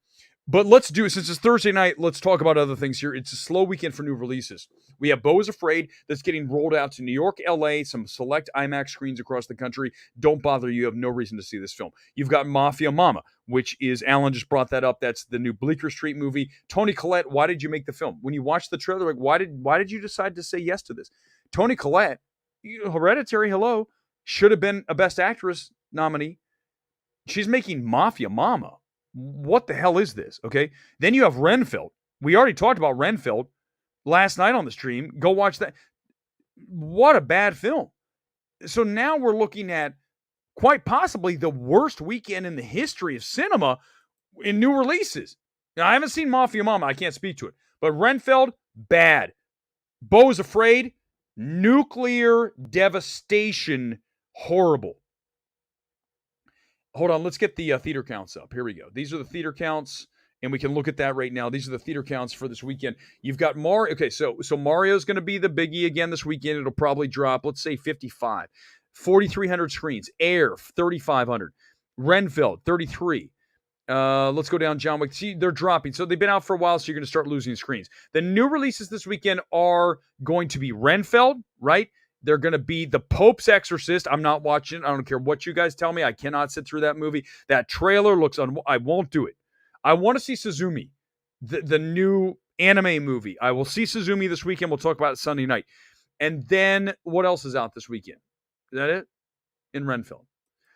But let's do it. Since it's Thursday night, let's talk about other things here. It's a slow weekend for new releases. We have BEAU is Afraid that's getting rolled out to New York, LA, some select IMAX screens across the country. Don't bother. You have no reason to see this film. You've got Mafia Mama, which is, Alan just brought that up. That's the new Bleecker Street movie. Toni Collette, why did you make the film? When you watch the trailer, like, why did you decide to say yes to this? Toni Collette, Hereditary, hello, should have been a Best Actress nominee. She's making Mafia Mama. What the hell is this? Okay. Then you have Renfield. We already talked about Renfield last night on the stream. Go watch that. What a bad film. So now we're looking at quite possibly the worst weekend in the history of cinema in new releases. Now, I haven't seen Mafia Mama. I can't speak to it. But Renfield, bad. BEAU is Afraid, nuclear devastation, horrible. Hold on, let's get the theater counts up. Here we go. These are the theater counts, and we can look at that right now. These are the theater counts for this weekend. You've got Mario. Okay, so Mario's going to be the biggie again this weekend. It'll probably drop, let's say 55. 4,300 screens. Air, 3,500. Renfield, 33. Let's go down John Wick. See, they're dropping. So they've been out for a while, so you're going to start losing screens. The new releases this weekend are going to be Renfield, right? They're going to be The Pope's Exorcist. I'm not watching. I don't care what you guys tell me. I cannot sit through that movie. That trailer looks I won't do it. I want to see Suzumi, the new anime movie. I will see Suzumi this weekend. We'll talk about it Sunday night. And then what else is out this weekend? Is that it? In Renfield.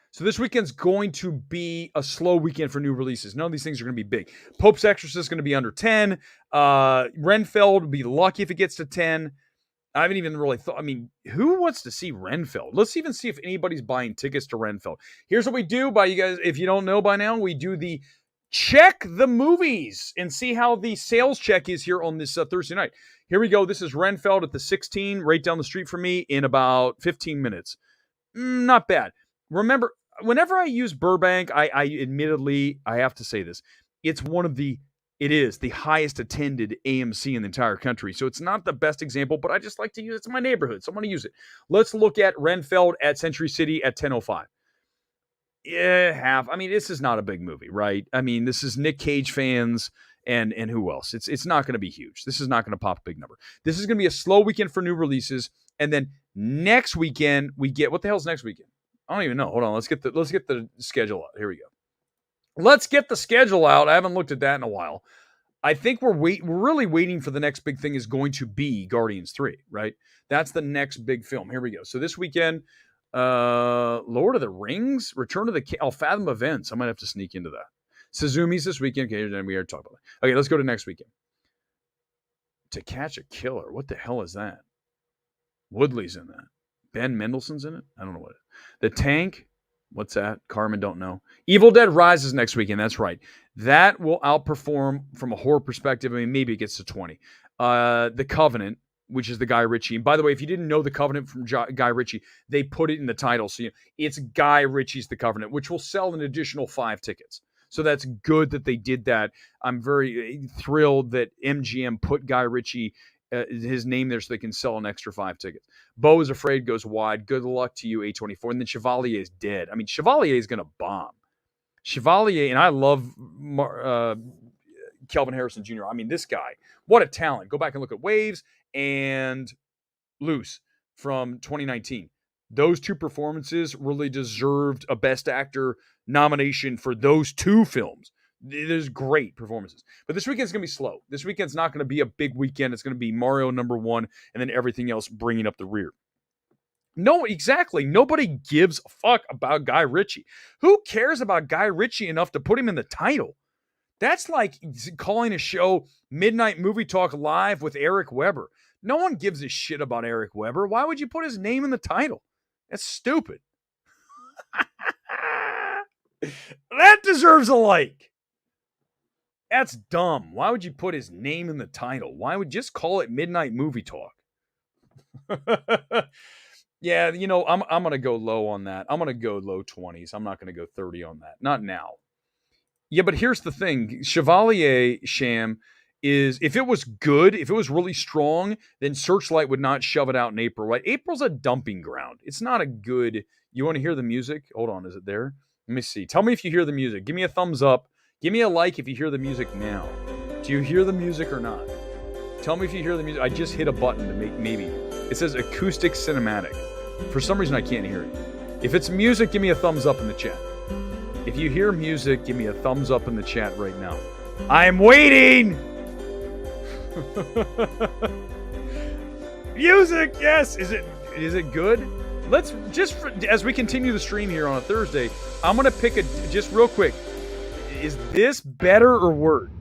So this weekend's going to be a slow weekend for new releases. None of these things are going to be big. Pope's Exorcist is going to be under 10. Renfield would be lucky if it gets to 10. I haven't even really thought. I mean, who wants to see Renfield? Let's even see if anybody's buying tickets to Renfield. Here's what we do by you guys. If you don't know by now, we do the check the movies and see how the sales check is here on this Thursday night. Here we go. This is Renfield at the 16, right down the street from me in about 15 minutes. Not bad. Remember, whenever I use Burbank, I admittedly, I have to say this. It is the highest attended AMC in the entire country. So it's not the best example, but I just like to use it. It's my neighborhood, so I'm going to use it. Let's look at Renfield at Century City at 10:05. Yeah, I mean, this is not a big movie, right? I mean, this is Nick Cage fans and who else? It's not going to be huge. This is not going to pop a big number. This is going to be a slow weekend for new releases. And then next weekend, we get, what the hell's next weekend? I don't even know. Hold on. Let's get the schedule out. Here we go. Let's get the schedule out. I haven't looked at that in a while. I think we're really waiting for the next big thing is going to be Guardians 3, right? That's the next big film. Here we go. So this weekend, Lord of the Rings, Return of the Fathom Events. I might have to sneak into that. Suzumi's this weekend. Okay, then we already talked about that. Okay, let's go to next weekend. To Catch a Killer. What the hell is that? Woodley's in that. Ben Mendelsohn's in it? I don't know what it is. The Tank. What's that? Carmen, don't know. Evil Dead Rises next weekend. That's right. That will outperform from a horror perspective. I mean, maybe it gets to 20. The Covenant, which is the Guy Ritchie. And by the way, if you didn't know The Covenant from Guy Ritchie, they put it in the title. So it's Guy Ritchie's The Covenant, which will sell an additional 5 tickets. So that's good that they did that. I'm very thrilled that MGM put Guy Ritchie his name there so they can sell an extra 5 tickets. BEAU is Afraid goes wide. Good luck to you, A24. And then Chevalier is dead. I mean, Chevalier is going to bomb. Chevalier, and I love Kelvin Harrison Jr. I mean, this guy, what a talent. Go back and look at Waves and Loose from 2019. Those 2 performances really deserved a Best Actor nomination for those 2 films. There's great performances. But this weekend's going to be slow. This weekend's not going to be a big weekend. It's going to be Mario #1 and then everything else bringing up the rear. No, exactly. Nobody gives a fuck about Guy Ritchie. Who cares about Guy Ritchie enough to put him in the title? That's like calling a show Midnight Movie Talk Live with Eric Weber. No one gives a shit about Eric Weber. Why would you put his name in the title? That's stupid. That deserves a like. That's dumb. Why would you put his name in the title? Why would you just call it Midnight Movie Talk? Yeah, you know, I'm going to go low on that. I'm going to go low 20s. I'm not going to go 30 on that. Not now. Yeah, but here's the thing. Chevalier Sham is, if it was good, if it was really strong, then Searchlight would not shove it out in April, right? April's a dumping ground. It's not a good, you want to hear the music? Hold on, is it there? Let me see. Tell me if you hear the music. Give me a thumbs up. Give me a like if you hear the music now. Do you hear the music or not? Tell me if you hear the music. I just hit a button to make maybe. It says acoustic cinematic. For some reason, I can't hear it. If it's music, give me a thumbs up in the chat. If you hear music, give me a thumbs up in the chat right now. I'm waiting! Music, yes! Is it good? Let's just, as we continue the stream here on a Thursday, I'm going to pick just real quick. Is this better or worse?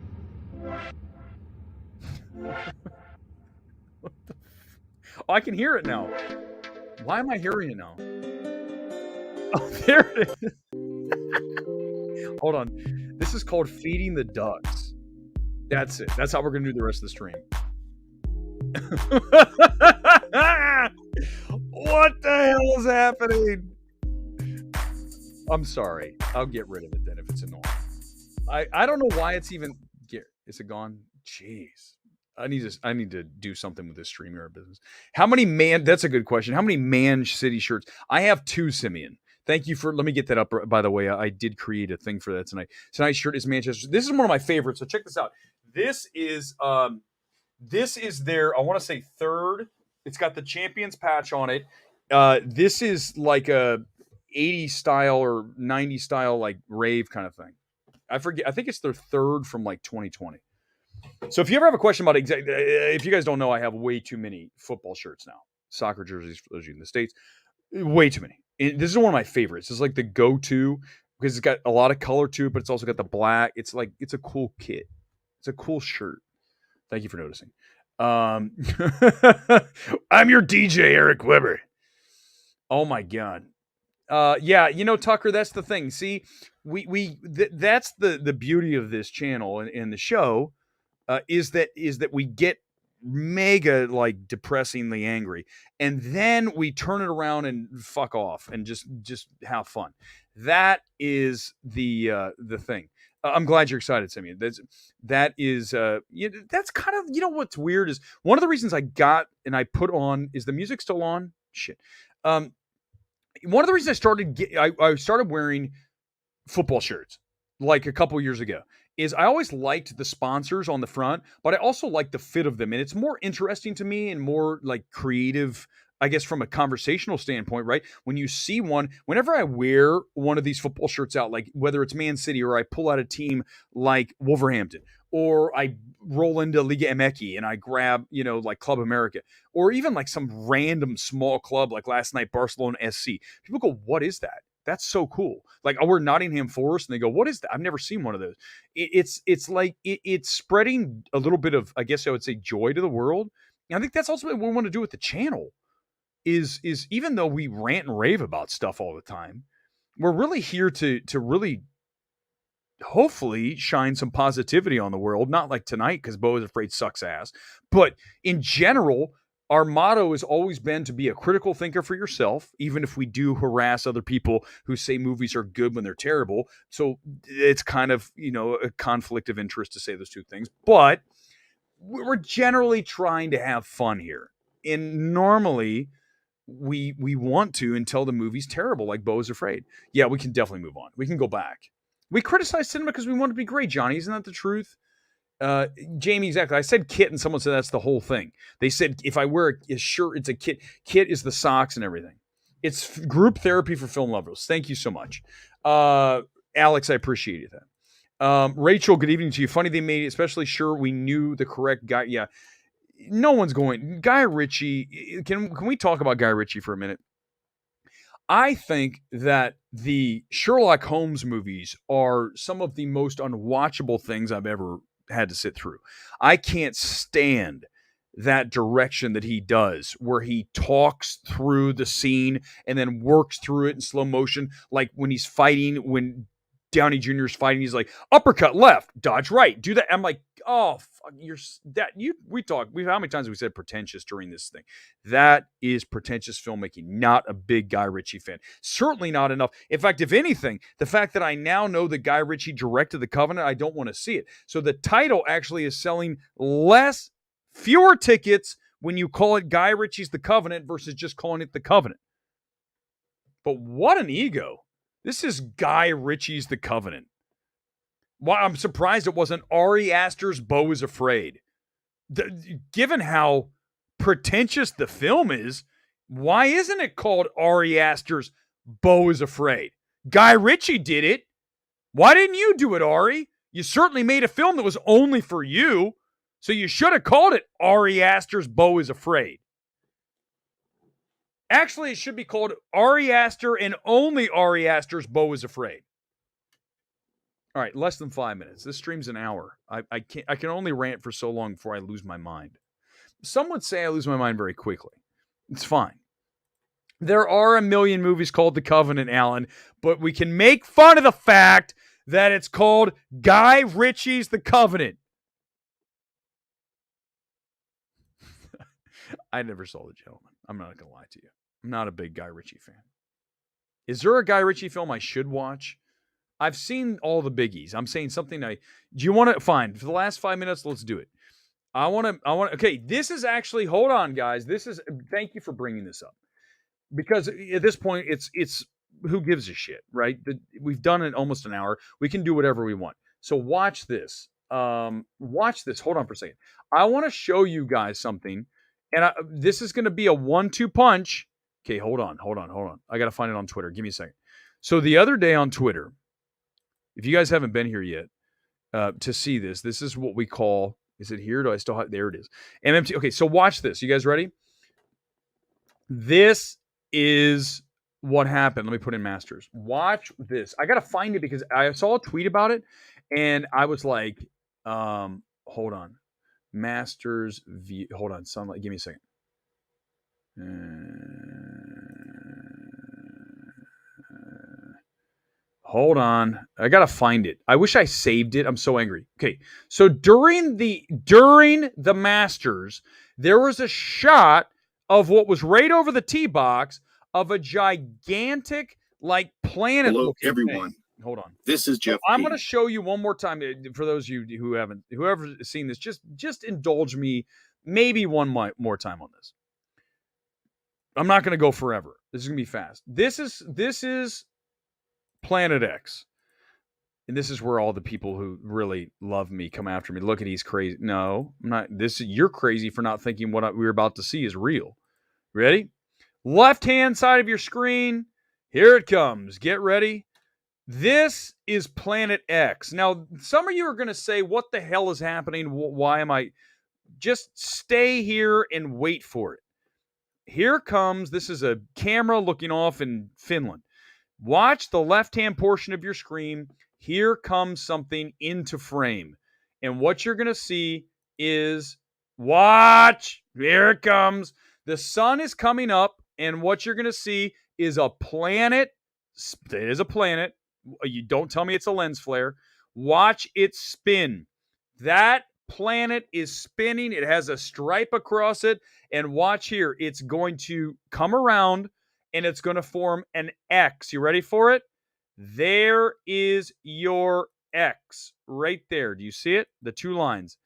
Oh, I can hear it now. Why am I hearing it now? Oh, there it is. Hold on. This is called Feeding the Ducks. That's it. That's how we're going to do the rest of the stream. What the hell is happening? I'm sorry. I'll get rid of it then if it's annoying. I don't know why it's even... Is it gone? Jeez. I need to do something with this StreamYard business. How many that's a good question. How many Man City shirts? I have 2, Simeon. Thank you for, let me get that up. By the way, I did create a thing for that tonight. Tonight's shirt is Manchester. This is one of my favorites. So check this out. This is their, I want to say 3rd. It's got the Champions patch on it. This is like a 80s style or 90s style, like rave kind of thing. I forget. I think it's their 3rd from like 2020. So if you ever have a question about if you guys don't know, I have way too many football shirts now. Soccer jerseys for those of you in the States. Way too many. This is one of my favorites. It's like the go-to because it's got a lot of color to it, but it's also got the black. It's a cool kit. It's a cool shirt. Thank you for noticing. I'm your DJ, Eric Weber. Oh my God. Yeah, Tucker, that's the thing. See, that's the beauty of this channel and the show. Is that we get mega like depressingly angry, and then we turn it around and fuck off and just have fun. That is the thing. I'm glad you're excited, Simeon. That's kind of what's weird is one of the reasons I got and I put on is the music still on? Shit. One of the reasons I started wearing football shirts like a couple years ago is I always liked the sponsors on the front, but I also liked the fit of them. And it's more interesting to me and more like creative, I guess, from a conversational standpoint, right? When you see one, whenever I wear one of these football shirts out, like whether it's Man City or I pull out a team like Wolverhampton, or I roll into Liga MX and I grab, like Club America, or even like some random small club like last night, Barcelona SC. People go, what is that? That's so cool. Like, we're Nottingham Forest, and they go, what is that? I've never seen one of those. It's like it's spreading a little bit of, I guess I would say, joy to the world. And I think that's ultimately what we want to do with the channel is even though we rant and rave about stuff all the time, we're really here to really hopefully shine some positivity on the world. Not like tonight, because BEAU Is Afraid sucks ass. But in general, our motto has always been to be a critical thinker for yourself, even if we do harass other people who say movies are good when they're terrible. So it's kind of, a conflict of interest to say those two things. But we're generally trying to have fun here. And normally we want to until the movie's terrible, like BEAU Is Afraid. Yeah, we can definitely move on. We can go back. We criticize cinema because we want to be great, Johnny. Isn't that the truth? Jamie, exactly. I said kit, and someone said that's the whole thing. They said if I wear a shirt, it's a kit. Kit is the socks and everything. It's group therapy for film lovers. Thank you so much. Alex, I appreciated that. Rachel, good evening to you. Funny they made it, especially sure we knew the correct guy. Yeah, no one's going. Guy Ritchie, can we talk about Guy Ritchie for a minute? I think that the Sherlock Holmes movies are some of the most unwatchable things I've ever had to sit through. I can't stand that direction that he does, where he talks through the scene and then works through it in slow motion. Like when he's fighting, when Downey Jr. is fighting, he's like, uppercut left, dodge right, do that. I'm like, oh, fuck, how many times have we said pretentious during this thing? That is pretentious filmmaking, not a big Guy Ritchie fan. Certainly not enough. In fact, if anything, the fact that I now know that Guy Ritchie directed The Covenant, I don't want to see it. So the title actually is selling fewer tickets when you call it Guy Ritchie's The Covenant versus just calling it The Covenant. But what an ego. This is Guy Ritchie's The Covenant. Well, I'm surprised it wasn't Ari Aster's Beau is Afraid. Given how pretentious the film is, why isn't it called Ari Aster's Beau is Afraid? Guy Ritchie did it. Why didn't you do it, Ari? You certainly made a film that was only for you, so you should have called it Ari Aster's Beau is Afraid. Actually, it should be called Ari Aster and only Ari Aster's Beau is Afraid. All right, less than 5 minutes. This stream's an hour. I can only rant for so long before I lose my mind. Some would say I lose my mind very quickly. It's fine. There are a million movies called The Covenant, Alan, but we can make fun of the fact that it's called Guy Ritchie's The Covenant. I never saw The Gentleman. I'm not going to lie to you. I'm not a big Guy Ritchie fan. Is there a Guy Ritchie film I should watch? I've seen all the biggies. I'm saying something do you want to, fine, for the last 5 minutes, let's do it. Okay, this is actually, hold on, guys. Thank you for bringing this up. Because at this point, it's who gives a shit, right? We've done it almost an hour. We can do whatever we want. So watch this. Watch this. Hold on for a second. I want to show you guys something. And this is going to be a 1-2 punch. Okay, hold on. I got to find it on Twitter. Give me a second. So the other day on Twitter, if you guys haven't been here yet to see this is what we call, is it here? Do I still have, there it is. MMT. Okay, so watch this. You guys ready? This is what happened. Let me put in Masters. Watch this. I got to find it because I saw a tweet about it and I was like, hold on. Masters view. Hold on. Sunlight. Give me a second. Hold on. I got to find it. I wish I saved it. I'm so angry. Okay. So during the Masters, there was a shot of what was right over the tee box of a gigantic planet. Hello, everyone. Thing. Hold on. This is Jeff. I'm going to show you one more time for those of you whoever's seen this. Just indulge me maybe one more time on this. I'm not going to go forever. This is going to be fast. This is Planet X. And this is where all the people who really love me come after me. Look at he's crazy. No, I'm not. You're crazy for not thinking what we're about to see is real. Ready? Left-hand side of your screen. Here it comes. Get ready. This is Planet X. Now, some of you are going to say, what the hell is happening? Why am I? Just stay here and wait for it. Here comes, this is a camera looking off in Finland. Watch the left-hand portion of your screen. Here comes something into frame. And what you're going to see is, watch, here it comes. The sun is coming up, and what you're going to see is a planet. It is a planet. You don't tell me it's a lens flare. Watch it spin. That planet is spinning. It has a stripe across it. And watch here. It's going to come around, and it's going to form an X. You ready for it? There is your X right there. Do you see it? The two lines.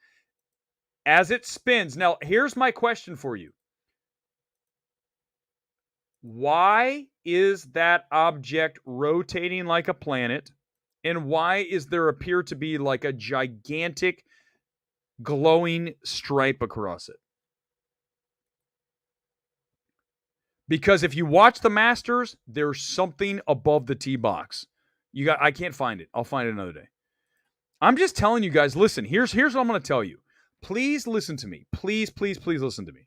As it spins. Now, here's my question for you. Why is that object rotating like a planet? And why is there appear to be like a gigantic glowing stripe across it? Because if you watch the Masters, there's something above the tee box. I can't find it. I'll find it another day. I'm just telling you guys, listen, here's what I'm going to tell you. Please listen to me. Please listen to me.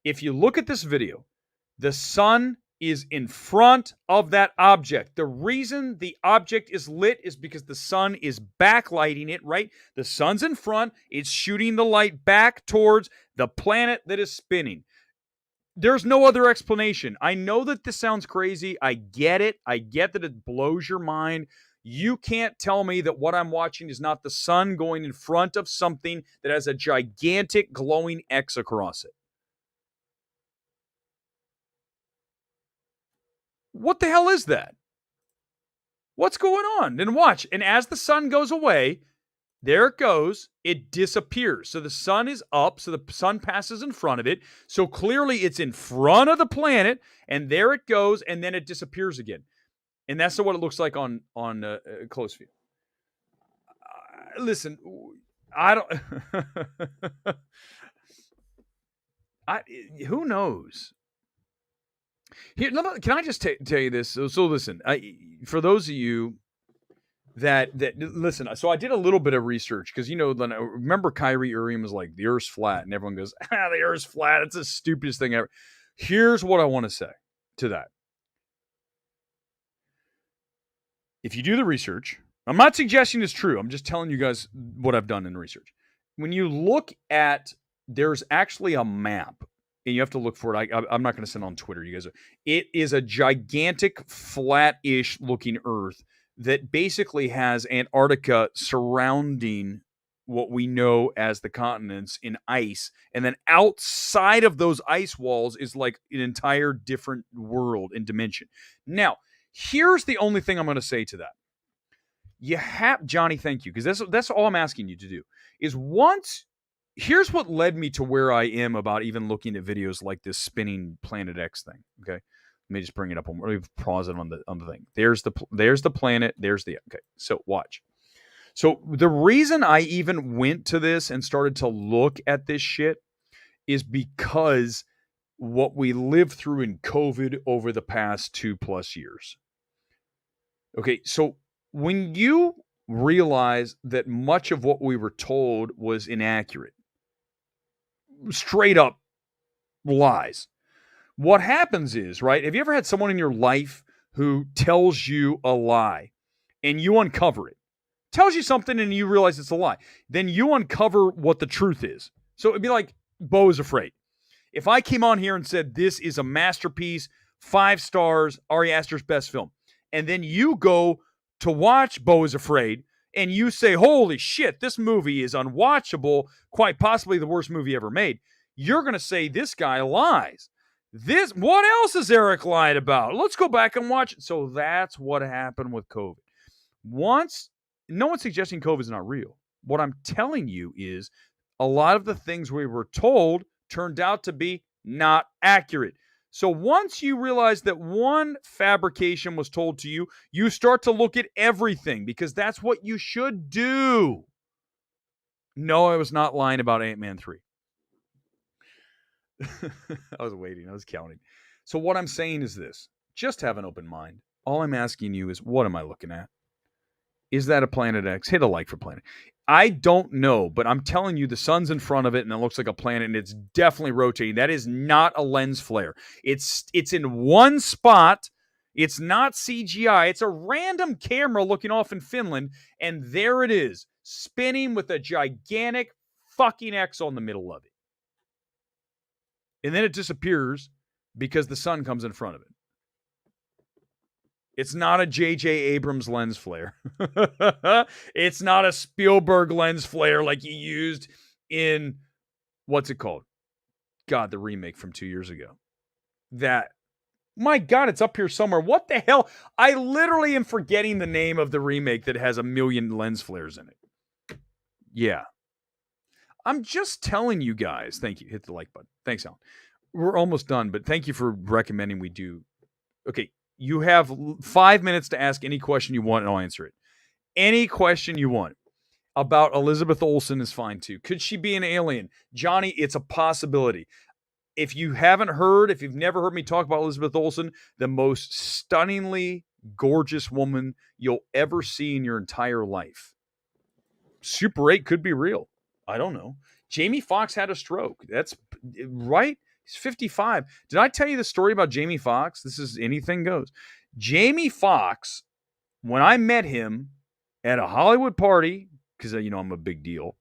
If you look at this video, the sun is in front of that object. The reason the object is lit is because the sun is backlighting it, right? The sun's in front. It's shooting the light back towards the planet that is spinning. There's no other explanation. I know that this sounds crazy. I get it. I get that it blows your mind. You can't tell me that what I'm watching is not the sun going in front of something that has a gigantic glowing X across it. What the hell is that? What's going on? Then watch. And as the sun goes away, there it goes. It disappears. So the sun is up. So the sun passes in front of it. So clearly it's in front of the planet. And there it goes. And then it disappears again. And that's what it looks like on close view. listen, I don't. I who knows? Here, can I just tell you this? So listen, for those of you that listen, so I did a little bit of research because remember Kyrie Irving was like, the Earth's flat, and everyone goes, the Earth's flat. It's the stupidest thing ever. Here's what I want to say to that. If you do the research, I'm not suggesting it's true. I'm just telling you guys what I've done in research. When you look at, there's actually a map, and you have to look for it. I'm not going to send it on Twitter. You guys, it is a gigantic, flat-ish looking Earth that basically has Antarctica surrounding what we know as the continents in ice. And then outside of those ice walls is like an entire different world and dimension. Now, here's the only thing I'm going to say to that. You have, Johnny, thank you, because that's all I'm asking you to do, is here's what led me to where I am about even looking at videos like this spinning Planet X thing, okay? Let me just bring it up. Let me pause it on the thing. There's the planet. Okay. So watch. So the reason I even went to this and started to look at this shit is because what we lived through in COVID over the past 2+ years. Okay. So when you realize that much of what we were told was inaccurate, straight up lies. What happens is, right? Have you ever had someone in your life who tells you a lie and you uncover it? Tells you something and you realize it's a lie. Then you uncover what the truth is. So it'd be like BEAU Is Afraid. If I came on here and said this is a masterpiece, 5 stars, Ari Aster's best film, and then you go to watch BEAU Is Afraid and you say, holy shit, this movie is unwatchable, quite possibly the worst movie ever made, you're going to say this guy lies. What else has Erick lied about? Let's go back and watch it. So that's what happened with COVID. No one's suggesting COVID is not real. What I'm telling you is a lot of the things we were told turned out to be not accurate. So once you realize that one fabrication was told to you, you start to look at everything because that's what you should do. No, I was not lying about Ant-Man 3. I was waiting. I was counting. So what I'm saying is this. Just have an open mind. All I'm asking you is, what am I looking at? Is that a Planet X? Hit a like for Planet. I don't know, but I'm telling you the sun's in front of it and it looks like a planet and it's definitely rotating. That is not a lens flare. It's in one spot. It's not CGI. It's a random camera looking off in Finland, and there it is, spinning with a gigantic fucking X on the middle of it. And then it disappears because the sun comes in front of it. It's not a J.J. Abrams lens flare. It's not a Spielberg lens flare like you used in, what's it called? God, the remake from 2 years ago. My God, it's up here somewhere. What the hell? I literally am forgetting the name of the remake that has 1 million lens flares in it. Yeah. I'm just telling you guys. Thank you. Hit the like button. Thanks, Alan. We're almost done, but thank you for recommending we do. Okay, you have 5 minutes to ask any question you want, and I'll answer it. Any question you want about Elizabeth Olsen is fine, too. Could she be an alien? Johnny, it's a possibility. If you haven't heard, if you've never heard me talk about Elizabeth Olsen, the most stunningly gorgeous woman you'll ever see in your entire life. Super 8 could be real. I don't know. Jamie Foxx had a stroke. That's right. He's 55. Did I tell you the story about Jamie Foxx? This is anything goes. Jamie Foxx, when I met him at a Hollywood party, because, I'm a big deal.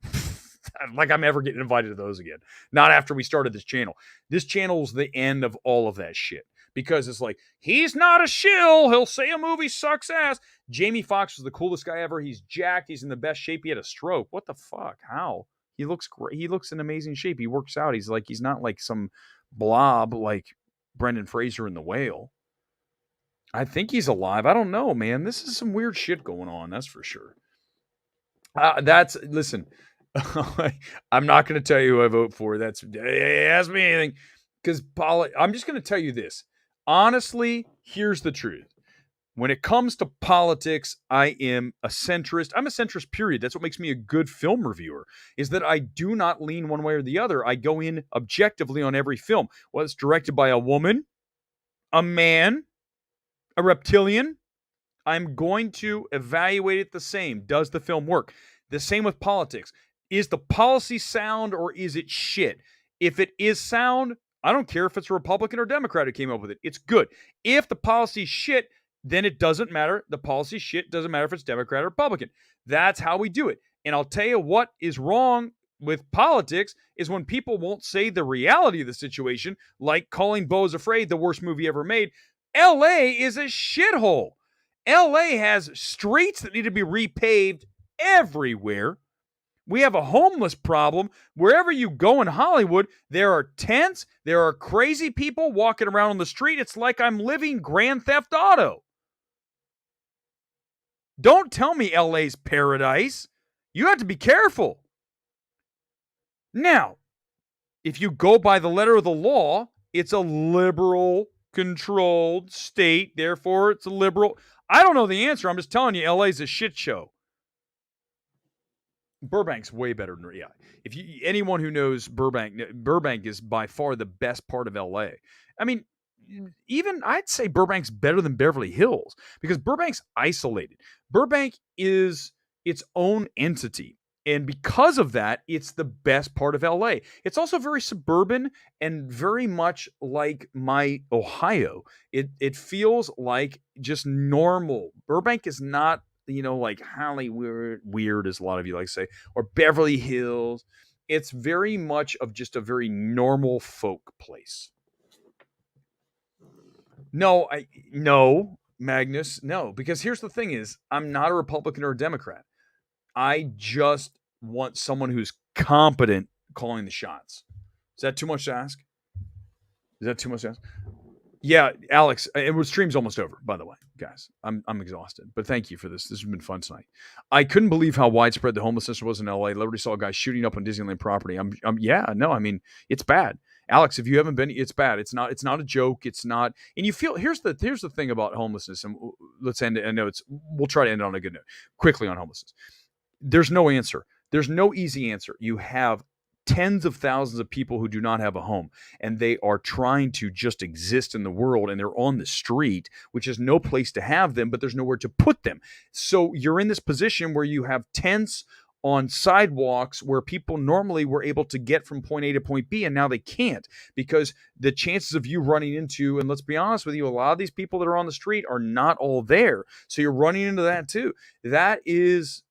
Like I'm ever getting invited to those again. Not after we started this channel. This channel's the end of all of that shit. Because it's like, he's not a shill. He'll say a movie sucks ass. Jamie Foxx was the coolest guy ever. He's jacked. He's in the best shape. He had a stroke. What the fuck? How? He looks great. He looks in amazing shape. He works out. He's not like some blob like Brendan Fraser in The Whale. I think he's alive. I don't know, man. This is some weird shit going on. That's for sure. Listen, I'm not going to tell you who I vote for. Ask me anything. Because I'm just going to tell you this. Honestly, here's the truth. When it comes to politics, I am a centrist. I'm a centrist, period. That's what makes me a good film reviewer, is that I do not lean one way or the other. I go in objectively on every film. Whether it's directed by a woman, a man, a reptilian, I'm going to evaluate it the same. Does the film work? The same with politics. Is the policy sound or is it shit? If it is sound, I don't care if it's a Republican or Democrat who came up with it. It's good. If the policy's shit, then it doesn't matter. The policy shit doesn't matter if it's Democrat or Republican. That's how we do it. And I'll tell you what is wrong with politics is when people won't say the reality of the situation, like calling BEAU Is Afraid the worst movie ever made. LA is a shithole. LA has streets that need to be repaved everywhere. We have a homeless problem. Wherever you go in Hollywood, there are tents. There are crazy people walking around on the street. It's like I'm living Grand Theft Auto. Don't tell me LA's paradise. You have to be careful. Now, if you go by the letter of the law, it's a liberal controlled state. Therefore, it's a liberal. I don't know the answer. I'm just telling you, LA's a shit show. Burbank's way better than, yeah. If you, anyone who knows Burbank is by far the best part of LA. I mean, even I'd say Burbank's better than Beverly Hills because Burbank's isolated. Burbank is its own entity. And because of that, it's the best part of LA. It's also very suburban and very much like my Ohio. It feels like just normal. Burbank is not, like Hollywood weird, as a lot of you like to say, or Beverly Hills. It's very much of just a very normal folk place. No, Magnus, no, because here's the thing is, I'm not a Republican or a Democrat. I just want someone who's competent calling the shots. Is that too much to ask? Yeah, Alex, stream's almost over, by the way, guys. I'm exhausted, but thank you for this. This has been fun tonight. I couldn't believe how widespread the homelessness was in LA. Literally saw guys shooting up on Disneyland property. It's bad. Alex, if you haven't been, it's bad. It's not a joke. It's not. And you feel, here's the thing about homelessness, and let's end it. I know we'll try to end it on a good note quickly on homelessness. There's no answer. There's no easy answer. You have tens of thousands of people who do not have a home, and they are trying to just exist in the world, and they're on the street, which is no place to have them, but there's nowhere to put them. So you're in this position where you have tents on sidewalks where people normally were able to get from point A to point B, and now they can't because the chances of you running into, and let's be honest with you, a lot of these people that are on the street are not all there. So you're running into that too. That is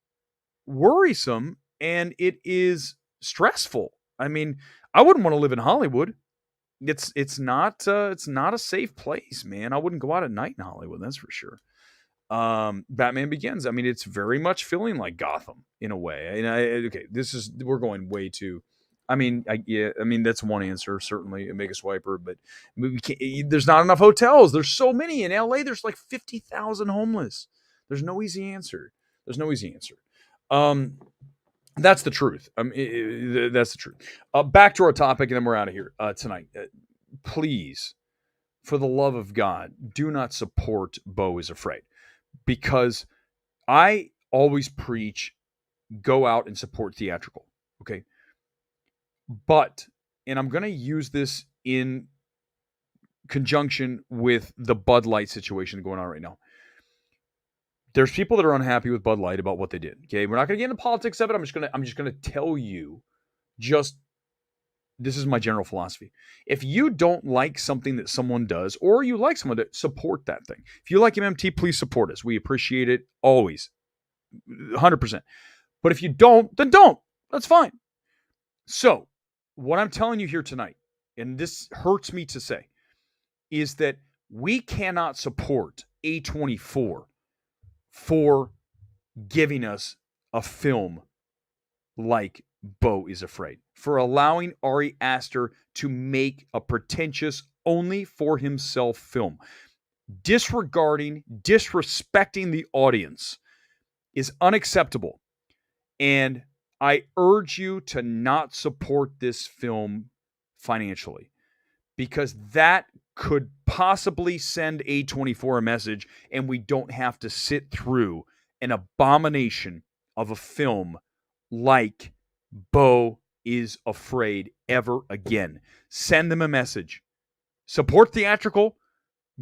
worrisome, and it is stressful. I mean, I wouldn't want to live in Hollywood. It's not a safe place, man. I wouldn't go out at night in Hollywood, that's for sure. Batman Begins. I mean, it's very much feeling like Gotham in a way. And we're going way too. I mean, that's one answer, certainly, Mega Swiper, but there's not enough hotels. There's so many in LA. There's like 50,000 homeless. There's no easy answer. That's the truth. That's the truth. Back to our topic, and then we're out of here tonight. Please, for the love of God, do not support BEAU Is Afraid, because I always preach, go out and support theatrical. Okay. But, and I'm going to use this in conjunction with the Bud Light situation going on right now. There's people that are unhappy with Bud Light about what they did. Okay, we're not going to get into politics of it. I'm just going to tell you, this is my general philosophy. If you don't like something that someone does, or you like someone to support that thing. If you like MMT, please support us. We appreciate it always, 100%. But if you don't, then don't. That's fine. So, what I'm telling you here tonight, and this hurts me to say, is that we cannot support A24 for giving us a film like BEAU Is Afraid, for allowing Ari Aster to make a pretentious, only for himself film. Disregarding, disrespecting the audience is unacceptable. And I urge you to not support this film financially, because that could possibly send A24 a message, and we don't have to sit through an abomination of a film like BEAU is Afraid ever again. Send them a message. Support theatrical.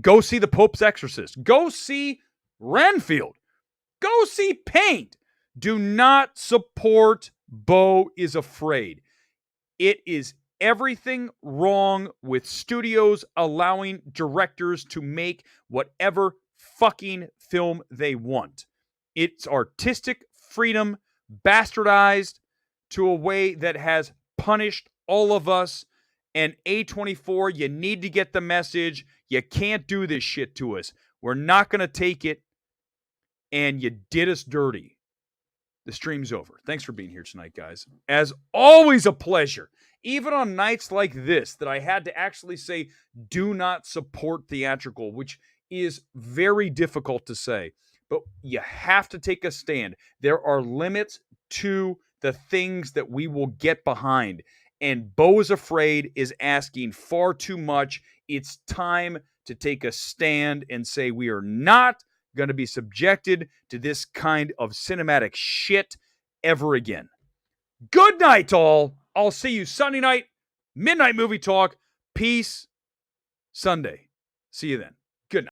Go see The Pope's Exorcist. Go see Renfield. Go see Paint. Do not support BEAU is Afraid. It is everything wrong with studios allowing directors to make whatever fucking film they want. It's artistic freedom bastardized to a way that has punished all of us. And A24, you need to get the message. You can't do this shit to us. We're not going to take it. And you did us dirty. The stream's over. Thanks for being here tonight, guys. As always, a pleasure. Even on nights like this, that I had to actually say, do not support theatrical, which is very difficult to say. But you have to take a stand. There are limits to the things that we will get behind. And BEAU is Afraid is asking far too much. It's time to take a stand and say we are not going to be subjected to this kind of cinematic shit ever again. Good night, all. I'll see you Sunday night, midnight movie talk. Peace. Sunday. See you then.